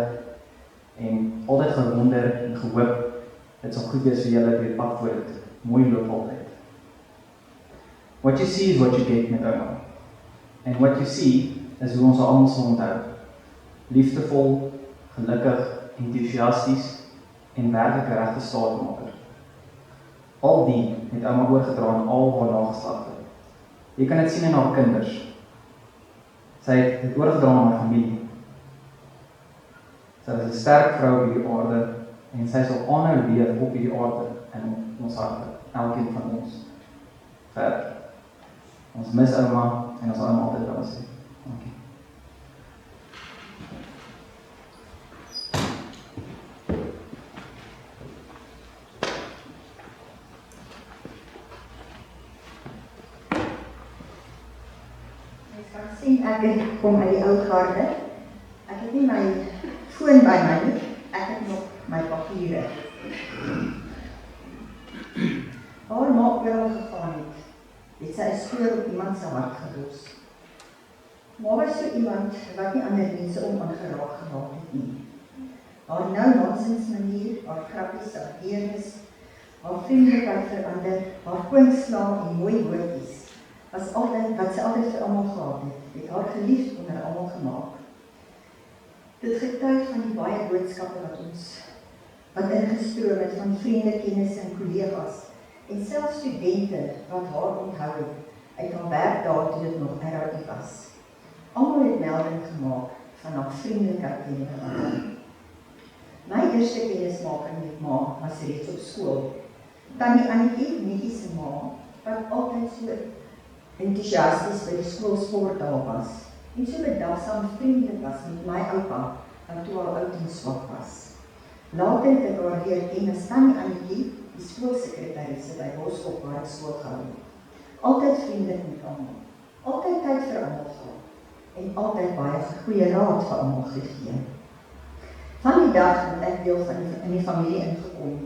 en altyd gewonder en gehoop, dit sal goed wees vir julle weer pad voor dit, mooi loop altyd. What you see is what you get met ouma. And what you see is hoe ons almal sal onthou. Liefdevol, gelukkig, enthousiasties en werklik 'n regte staatmaker. Al die het ouma oorgedra aan al haar nageslagte. Jy kan dit sien in haar kinders. Sy het dit oorgedra aan haar familie. Sy is 'n sterk vrou op hierdie aarde en sy sal aanhou leef op hierdie aarde in ons harte, elkeen van ons. Verder. Ons mis ouma en ons ouma altyd daar sê. Dankie. Ek kom uit die ou garde. Ek het nie my foon by my nie. Ek het nog my papiere. Waar maak oral gegaan het sy 'n spoor op iemand se hart gelos. Maar was so iemand wat nie ander mense aangeraak geraak het nie. Haar no-nonsense manier, haar grappies, haar deernis, haar vriendelikheid verander, haar kwinkslae en mooi woordjies was altyd wat sy altyd vir almal gehad het haar geliefd onder almal gemaak. Dit getuig van die baie boodskappe wat ingestroom het van vriende, kennisse en kollegas en selfs studente wat haar onthou het uit haar werkdae toe dit nog RAI was. Almal het melding gemaak van haar vriendelikheid teenoor ander. My eerste kennismaking met ma was reeds op skool. Tannie Annetjie, Netjie se ma, wat altyd so enthousiasties by die skoolsportdae was en so bedagsaam vriendelik was met my oupa, wat toe al oud en swak was. Later het ek haar leer ken as Tannie Annetjie, die skoolsekretarisse by Boskop waar ek skool gehou het. Altyd vriendelik met almal, altyd tyd vir almal gehad en altyd baie goeie raad vir almal gegee. Van die dag dat ek deel in die familie ingekom,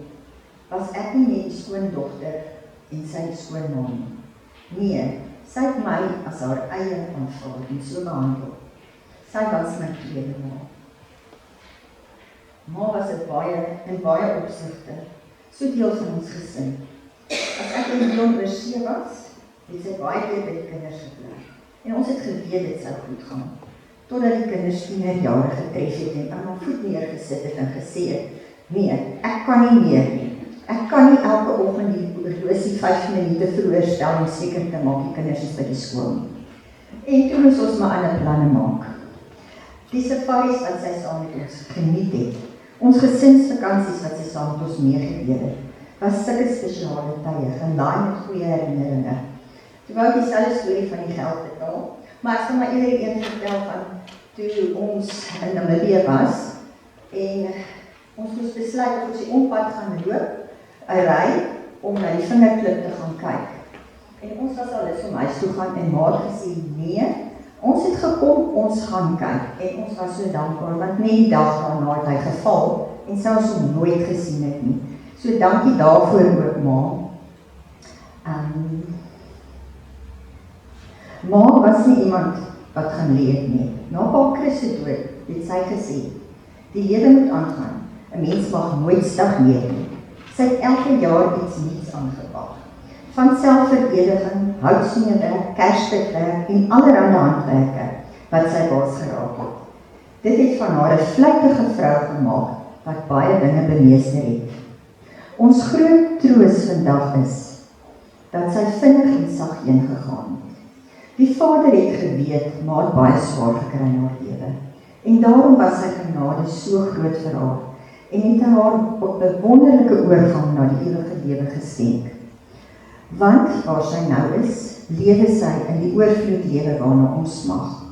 was ek nie net die skoondogter en sy die skoonma nie. Nee, sy het my as haar eie aanvaar en so behandel. Sy was my tweede ma. Ma was in baie opsigte, so deel van ons gesin. As ek in jong oorsee was, het sy baie keer by die kinders gebly. En ons het geweet dit sou goed gaan. Totdat die kinders 10 jare getref het en aan my voet neergesit het en gesê het, nee, ek kan nie meer nie. Ek kan nie elke oggend die oorloosie 5 minute vroeër stel om seker te maak die kinders is by die skool nie. En toe moes ons maar ander planne maak. Die safaris wat sy saam met ons geniet het, ons gesinsvakansies wat sy saam met ons meegedeel het, was sulke spesiale tye, gelaai met goeie herinneringe. Toe wou ek dieselfde storie van die geld betaal, maar ek sal maar eerder een vertel van toe ons in Namibië was en ons moes besluit of ons die ompad gaan loop, 'n ry om na die vingerklip te gaan kyk. En ons was al eens om huis toe gaan en maar gesê, nee, ons het gekom, ons gaan kyk. En ons was so dankbaar, want net die dag daarna het hy geval en selfs hom nooit gesien het nie. So dankie daarvoor ook, ma. Ma was nie iemand wat gaan leer nie. Na pa Chris se dood het sy gesê, die lewe moet aangaan, 'n mens mag nooit stagneer nie. Sy het elke jaar iets nuuts aangepak. Van selfverdediging, houtsneewerk, kerstwerk en allerhande handwerke wat sy baas geraak het. Dit het van haar 'n vlugtige vrou gemaak wat baie dinge bemeester het. Ons groot troos vandag is dat sy vinnig en sag heen gegaan het. Die Vader het geweet, maar het baie swaar gekry in haar lewe. En daarom was sy genade so groot vir haar en het haar op 'n wonderlike oorgang na die ewige lewe geskenk. Want waar sy nou is, lewe sy in die oorvloed lewe waarna ons mag,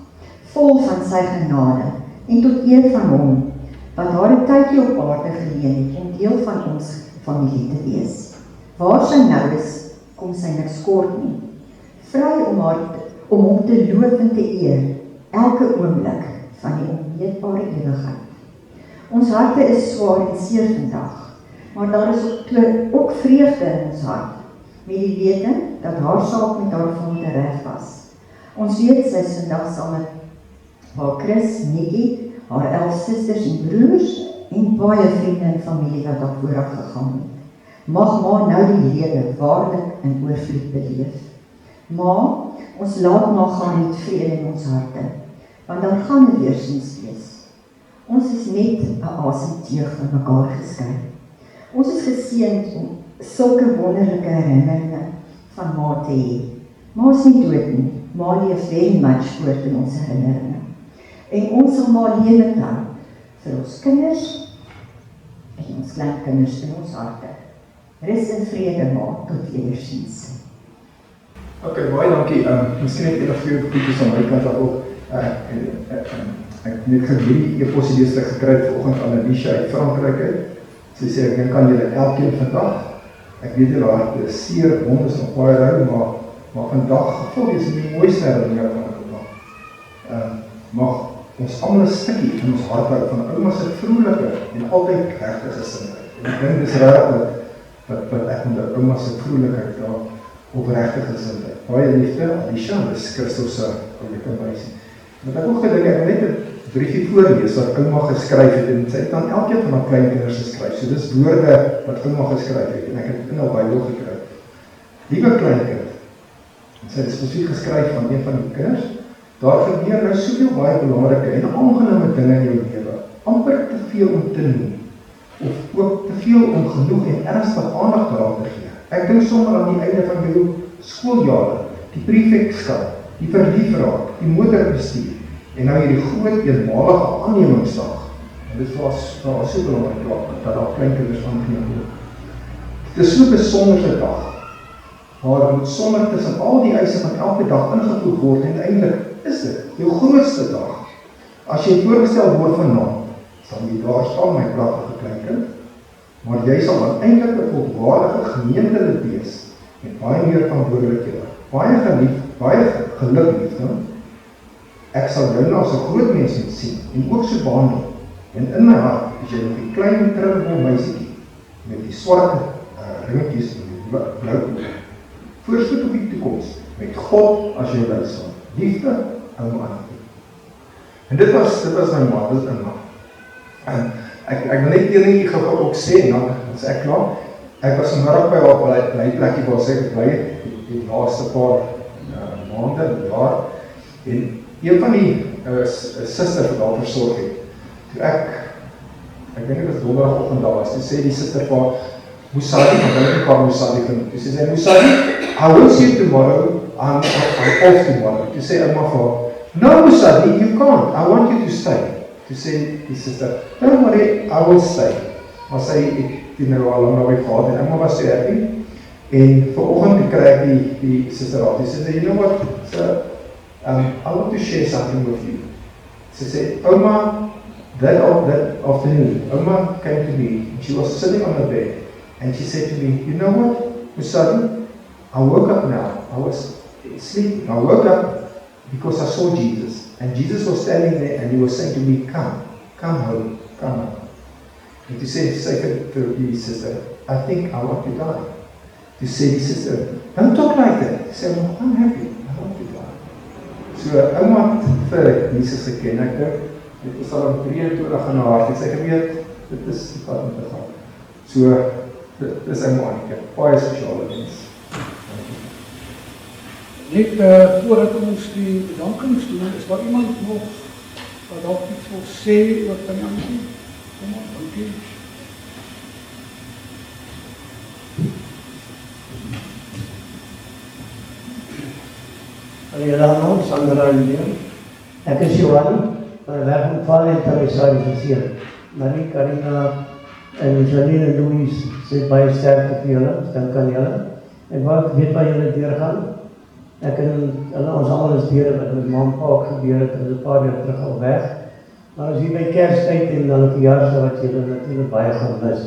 vol van sy genade en tot eer van hom, wat haar 'n tydjie op aarde geleen het om deel van ons familie te wees. Waar sy nou is, kom sy niks kort nie. Vry om hom te loof en te eer, elke oomblik van die onmeetbare ewigheid. Ons harte is swaar en seer vandag, maar daar is ook vreugde in ons hart, met die wete dat haar saak met haar Vader reg was. Ons weet sy is vandag saam met haar Chris, Nikki, haar 11 susters en broers en baie vriende en familie wat daar vooraf gegaan het. Mag ma nou die lewe waarlik in oorvloed beleef. Ma, ons laat maar gaan met vrede in ons harte, want dan gaan het weersiens wees. Ons is net 'n asemteug van mekaar geskei. Ons is geseënd om sulke wonderlike herinneringe van ma te hê. Ma is nie dood nie, ma leef very much voort in ons herinneringe. En ons sal ma lewend hou vir ons kinders en ons kleinkinders in ons harte. Rus in vrede ma, tot weersiens. Ok, baie dankie. Miskien net enig vir jou toekies aan my kant af ook. Ek het net die e-pos die gekry vanoggend aan Alicia uit Frankryk uit. Sy sê, ek dink aan julle elkeen vandag. Ek weet julle hart is seer, wond is nog baie rou, maar vandag gevoel is die mooiste herinnering van vandag. Mag ons almal 'n stukkie in ons hart hou van ouma se vroulike en altyd regte gesindheid. En ek dink dis regtig wat ek met ouma se vroulikheid daar opregte gesindheid. Baie liefde, Alicia, dis Christus se oulike meisie. Maar ek ook gedink, ek net 'n briefie voorlees wat ouma geskryf het, en sy het aan elkeen van haar kleinkinders geskryf. So dis woorde wat ouma geskryf het, en ek het in haar Bybel gekry. Liewe kleinkind, en sy het spesifiek geskryf van een van die kinders, daar gebeur nou soveel baie belangrike en aangename dinge in jou lewe, amper te veel om te noem, of ook te veel om genoeg en ernstig aandag daaraan te gee. Ek dink sommer aan die einde van jou skooljare, die prefekskap, die verliefraak, die motorbestuur, en nou hierdie groot eenmalige aannemingsdag. En dit was so belangrik dat daar kleinkinders aangeneem word. Dit is so 'n besondere dag, waar moet sommer tussen al die eise van elke dag ingevoeg word, en eintlik is dit jou grootste dag. As jy voorgestel word vanaand, sal jy daar staan, my pragtige kleinkind, maar jy sal dan eintlik 'n volwaardige gemeentelid wees, met baie meer verantwoordelikhede. Baie gelief, baie geluk, liefde. Ek sal jou nou as 'n groot mens moet sien, en ook so behandel. En in my hart is jy nog die klein kribbel meisietjie, met die swart ringetjies en die blou oë. Voorspoed op die toekoms, met God as jou leidsman. Liefde, ouma Annelie. En dit was my ma, dit is in ma. En ek wil net een ding gou ook sê, en dan is ek klaar. Ek was vanmiddag by haar blyplekkie waar sy gebly die laaste paar maande, jaar, en een van die susters wat daar versorg het, toe ek dink dit is donderdagoggend daar was, toe sê die suster vir Musadi, want hulle het mekaar Musadi genoem, toe sê Musadi, I will see you tomorrow, I'm off tomorrow. Toe sê ouma vir, no Musadi, you can't, I want you to stay. Toe sê die suster, don't worry, I will stay. Maar sy, ek het nou al lang naby gehad, en ouma was so happy, en vanoggend kry ek die suster raad, sy sê, you know what, sir, I want to share something with you. Sy sê, ouma, that afternoon, ouma came to me, and she was sitting on her bed, and she said to me, you know what, Musadi, I woke up now, I was sleeping, I woke up because I saw Jesus, and Jesus was standing there, and he was saying to me, come home, come home. En toe sê sy vir die suster, I think I want to die. Toe sê die suster, don't talk like that. Sy sê, I'm happy, I want to die. So, ouma het vir Jesus geken, ek dink, dit is al 23 in haar hart, en sy geweet, dit is die pad om te gaan. So, dit is ouma Annika, baie sosiale mens. Net voordat ons die bedankings doen, is daar iemand nog wat dalk iets wil sê oor Tannie Ankie? Kom maar, dankie. Hallo, Sandra en Leon. Ek is Johan, van die werk van Vader en Teresa Visseer. Marie, Karina en Janine en Louise sê baie sterkte vir julle, dink aan julle. Ek weet waar julle deurgaan. Ek en ons almal is deur wat met ma en pa ook gebeur het, en 'n paar jaar terug al weg. Maar as jy by Kerstyd en dan 'n verjaarsdag wat julle natuurlik baie gaan mis.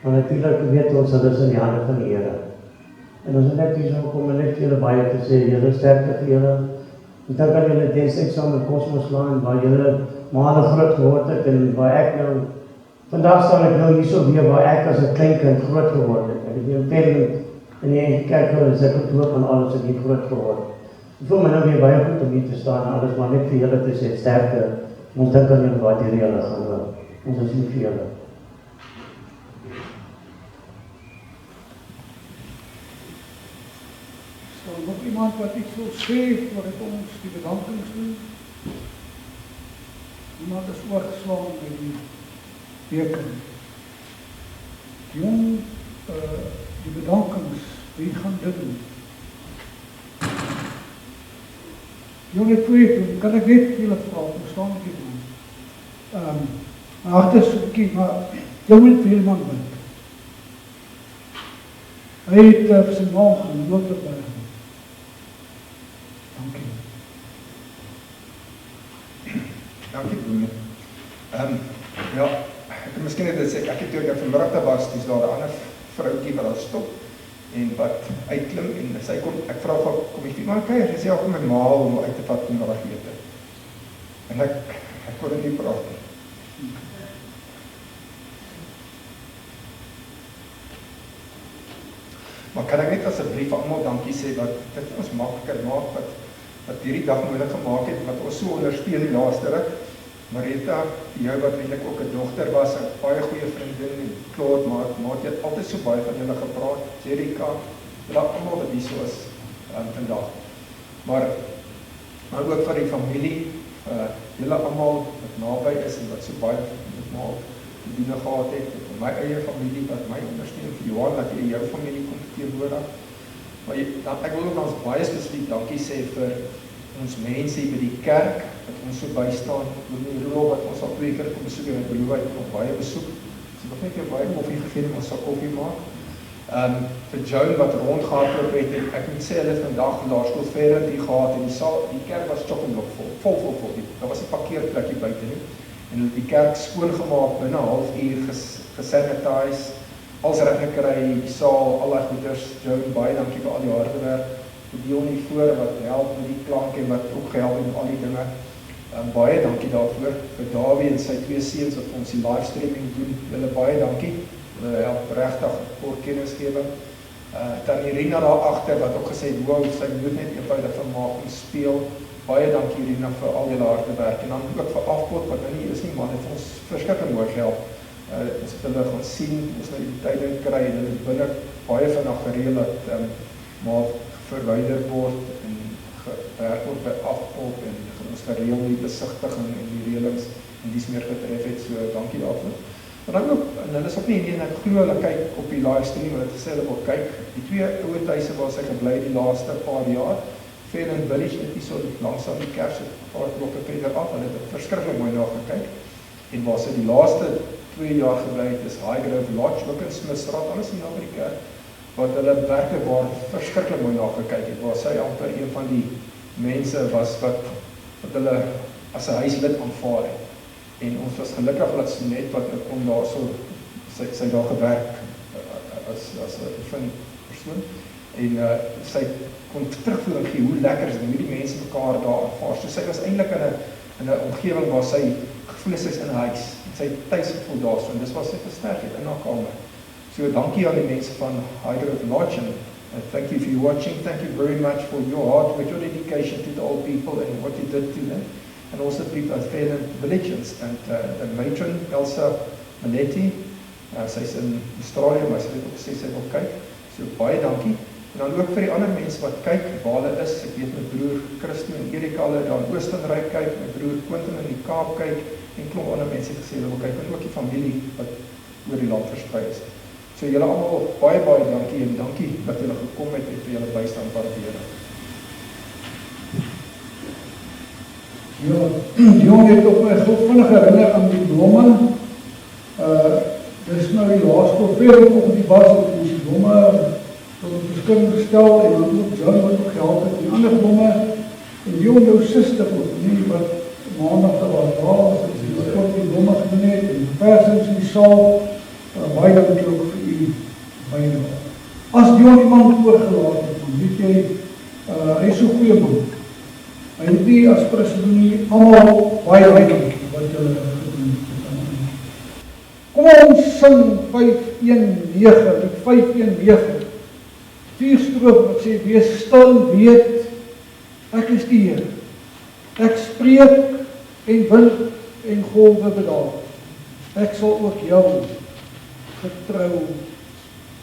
Maar natuurlik weet ons dat dit in die hande van die Here. En ons het net hier so kom en net vir julle baie te sê, julle sterkte vir julle. Ek dink aan julle destyds saam met Kosmoslaan, waar julle maande groot geword het, en waar ek nou, vandag staan ek nou hier so weer, waar ek as 'n klein kind groot geword het. Ek het weer permanent in die kerk en sy kantoor van alles het hier groot geword. Ek voel my nou weer baie goed om hier te staan en alles, maar net vir julle te sê, sterkte. Ons dink aan julle wat hierdie julle gaan doen. Ons is lief vir julle. Sal nog iemand wat iets wil sê voordat ons die bedankings doen? Iemand is oorgeslaan by die beker. Jong, die bedankings, wie gaan dit doen? Jong, ek voel doen, kan ek net julle vra, hoe staan ek hier doen? My hart is so 'n bietjie, maar jy moet vir iemand bid. Hy het vir sy ma gaan noodberg. Dankie. Dankie, broer. Ja, miskien het dit sê, ek het toe ek vanmiddag daar was, dis daar 'n ander vroukie wat daar stop, en wat uitklim, en sy kom, ek vra van, kom jy maar kyk, sy sê, ja, kom my ma om uit te vat om daar ete. En ek kon dit nie praat nie. Maar kan ek net asseblief vir almal dankie sê, wat dit ons makliker maak, wat hierdie dag moontlik gemaak het, wat ons so ondersteun die laaste ruk. Marita, jou wat eintlik ook 'n dogter was, 'n baie goeie vriendin, en Claude, maar jy het altyd so baie van julle gepraat, Jerika, julle almal wat hier so is vandag. Maar ook vir die familie, julle almal wat naby is en wat so baie met my gedoene gehad het, vir my eie familie wat my ondersteun, vir Johan dat jy jou familie kom verteenwoordig. Maar ek wil ook ons baie spesifiek dankie sê vir ons mense hier by die kerk, wat ons so bystaan, meneer Rolo, wat ons al 2 keer kom besoek, en ek beloof hy kom baie besoek, so nog net jou baie koffie gegee, ons sal koffie maak. Vir Joan wat rondgehardloop het, en ek moet sê, hulle het vandag laerskool verder die gehad, en die kerk was chock-en-block vol, daar was 'n parkeerplekkie buite nie, en hulle het die kerk skoongemaak, binne 'n halfuur gesanitize, als reg gekry, die saal, al die goeders. Joan, baie dankie vir al die harde werk, die deel nie voor, wat help met die klank, en wat ook gehelp met al die dinge. Baie dankie daarvoor, vir Dawie en sy 2 seuns wat ons die livestreaming doen, hulle baie dankie, hulle help regtig vir kennisgewing. Tannie Rina daar agter, wat ook gesê het, wow, sy moet net eenvoudig vermaak en speel, baie dankie Rina vir al die harde werk, en dan ook vir Afpot, wat nou nie is nie, maar het ons verskriklik mooi gehelp. Ons het hulle gaan sien, ons nou die tyding kry, en hulle het binne baie vinnig gereël dat maar verwyder word, en gewerk word by Afpot, en ons gereël die besigtiging en die reëlings, en dies meer getref het, so dankie daarvoor. Maar dan ook, en hulle is ook nie en ek glo hulle kyk op die livestream, hulle het gesê hulle wil kyk, die 2 ouer huise waar sy gebly die laaste paar jaar, Fair and Village, net nie so langsam die kers, het paar klokke verder af, hulle het verskriklik mooi na gekyk, en waar sy die laaste 2 jaar gebly het, is Highgrove Lodge, ook in Smithstraat, alles in die kerk, wat hulle werklik waar verskriklik mooi na gekyk het, waar sy amper een van die mense was wat hulle as 'n huislid aanvaar het. En ons was gelukkig dat sy net wat kon daar so, sy daar gewerk as 'n oefening persoon, en sy kon terugvoering gee, hoe lekker is, en hoe die mense mekaar daar aanvaar. So sy was eintlik in 'n omgewing waar sy gevoel is in 'n huis, sy het tuis gevoel daarso, en dis wat sy versterk het in haar kamer. So dankie aan die mense van Highgrove Lodge, and thank you for your watching. Thank you very much for your hard work, your dedication to the old people and what you did to them, and also people at Fairland Villages, and the matron Elsa Maletti, sy's in Australië, maar sy het ook gesê sy wil kyk, so baie dankie. En dan ook vir die ander mense wat kyk, waar hulle is, ek weet my broer Christo en Erika hulle daar in Oostenryk kyk, my broer Quentin in die Kaap kyk, en klomp ander mense het gesê hulle wil kyk, en ook die familie wat oor die land versprei is. So julle almal baie dankie, en dankie dat julle gekom het en vir julle bystand waardeer. Ja, Dion het op my vinnig herinner aan die blomme. Dis nou die laaste veel op die was op die blomme tot die verskillende gestel, en dan ook John wat ook gehelp het, en ander blomme, en Dion jou sister ook nie, wat maandag was daar, wat ook die blomme gedoen het, en persens in die saal, baie dankie ook vir u bydrae. As Dion iemand oorgelaat het, dan weet jy, hy is so goeie man. Hy het nie as president nie, allemaal baie dankie wat julle gedoen het. Kom ons sing 519, met 519, 4 strofe wat sê, wees stil en weet, ek is die Heer. Ek spreek en wind en golwe bedaar. Ek sal ook jou getrou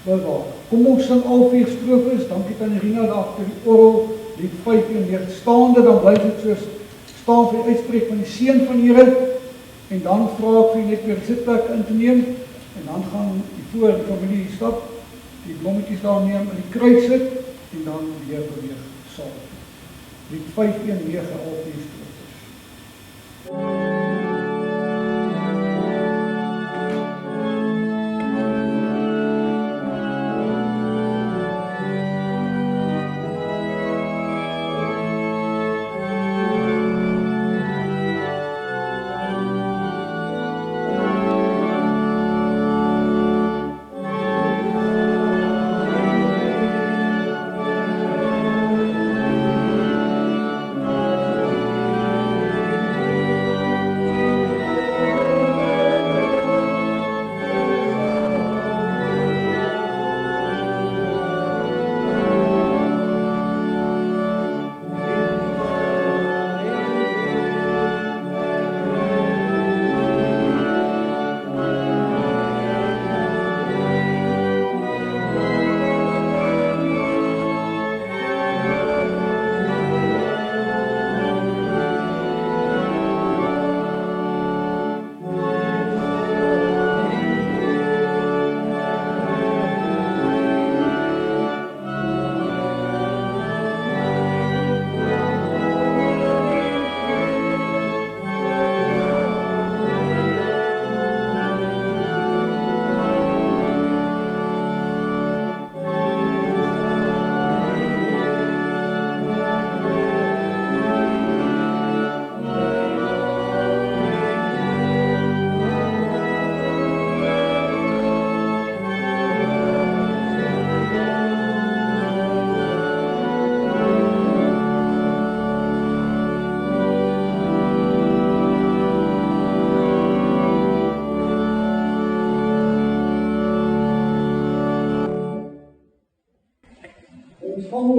bewaar. Kom ons sing al 4 strofes, dankie aan Irina daar agter die orgel, lied 519, staande, dan blyf dit soos staan vir die uitspreek van die seën van die Here, en dan vra ek vir net weer sitplek in te neem, en dan gaan die voor die familie stap, die blommetjies daar neem, in die kruis sit, en dan weer beweeg saam. Lied 519, al 4 strofes.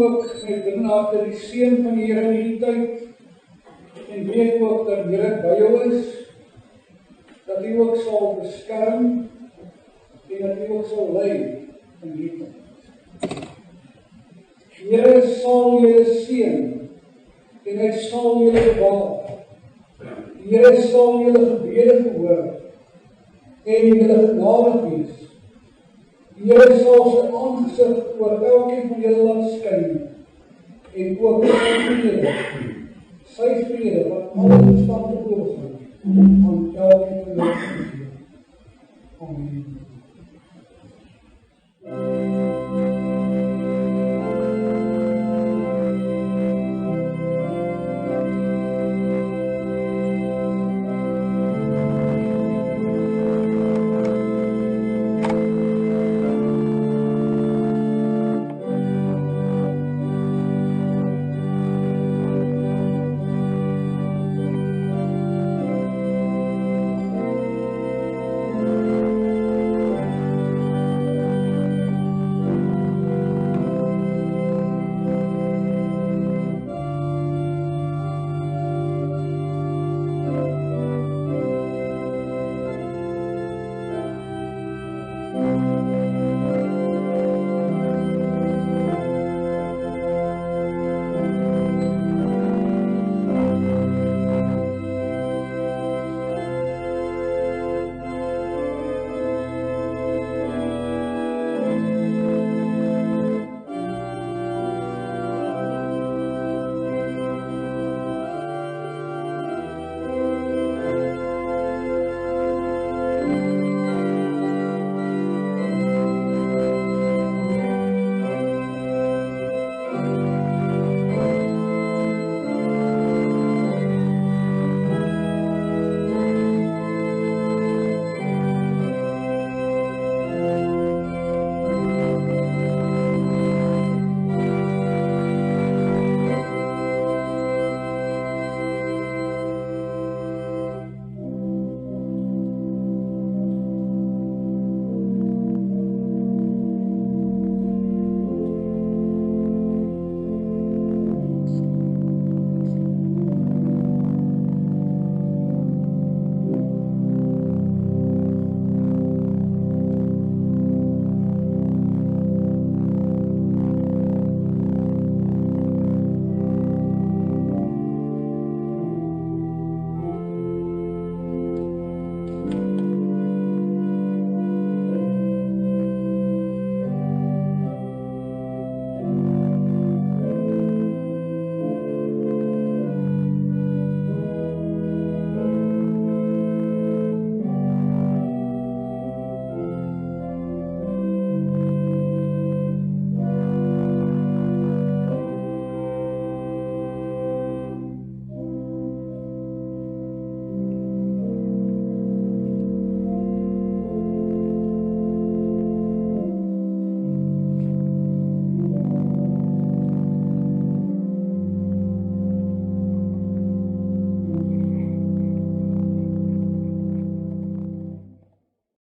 Ook met binnenachter die seën van die Here in die tyd, en weet ook dat die Here by jou is, dat hy ook sal beskerm, en dat hy ook sal lei in die tyd. Die Here sal julle seën, en hy sal julle bewaar. Die Here sal julle gebede verhoor, en julle genadig wees. Die Here sal sy aangesig oor elkeen van julle laat skyn, en ook sy vrede wat alle verstand te oorgaan, aan elkeen van julle gee. Amen.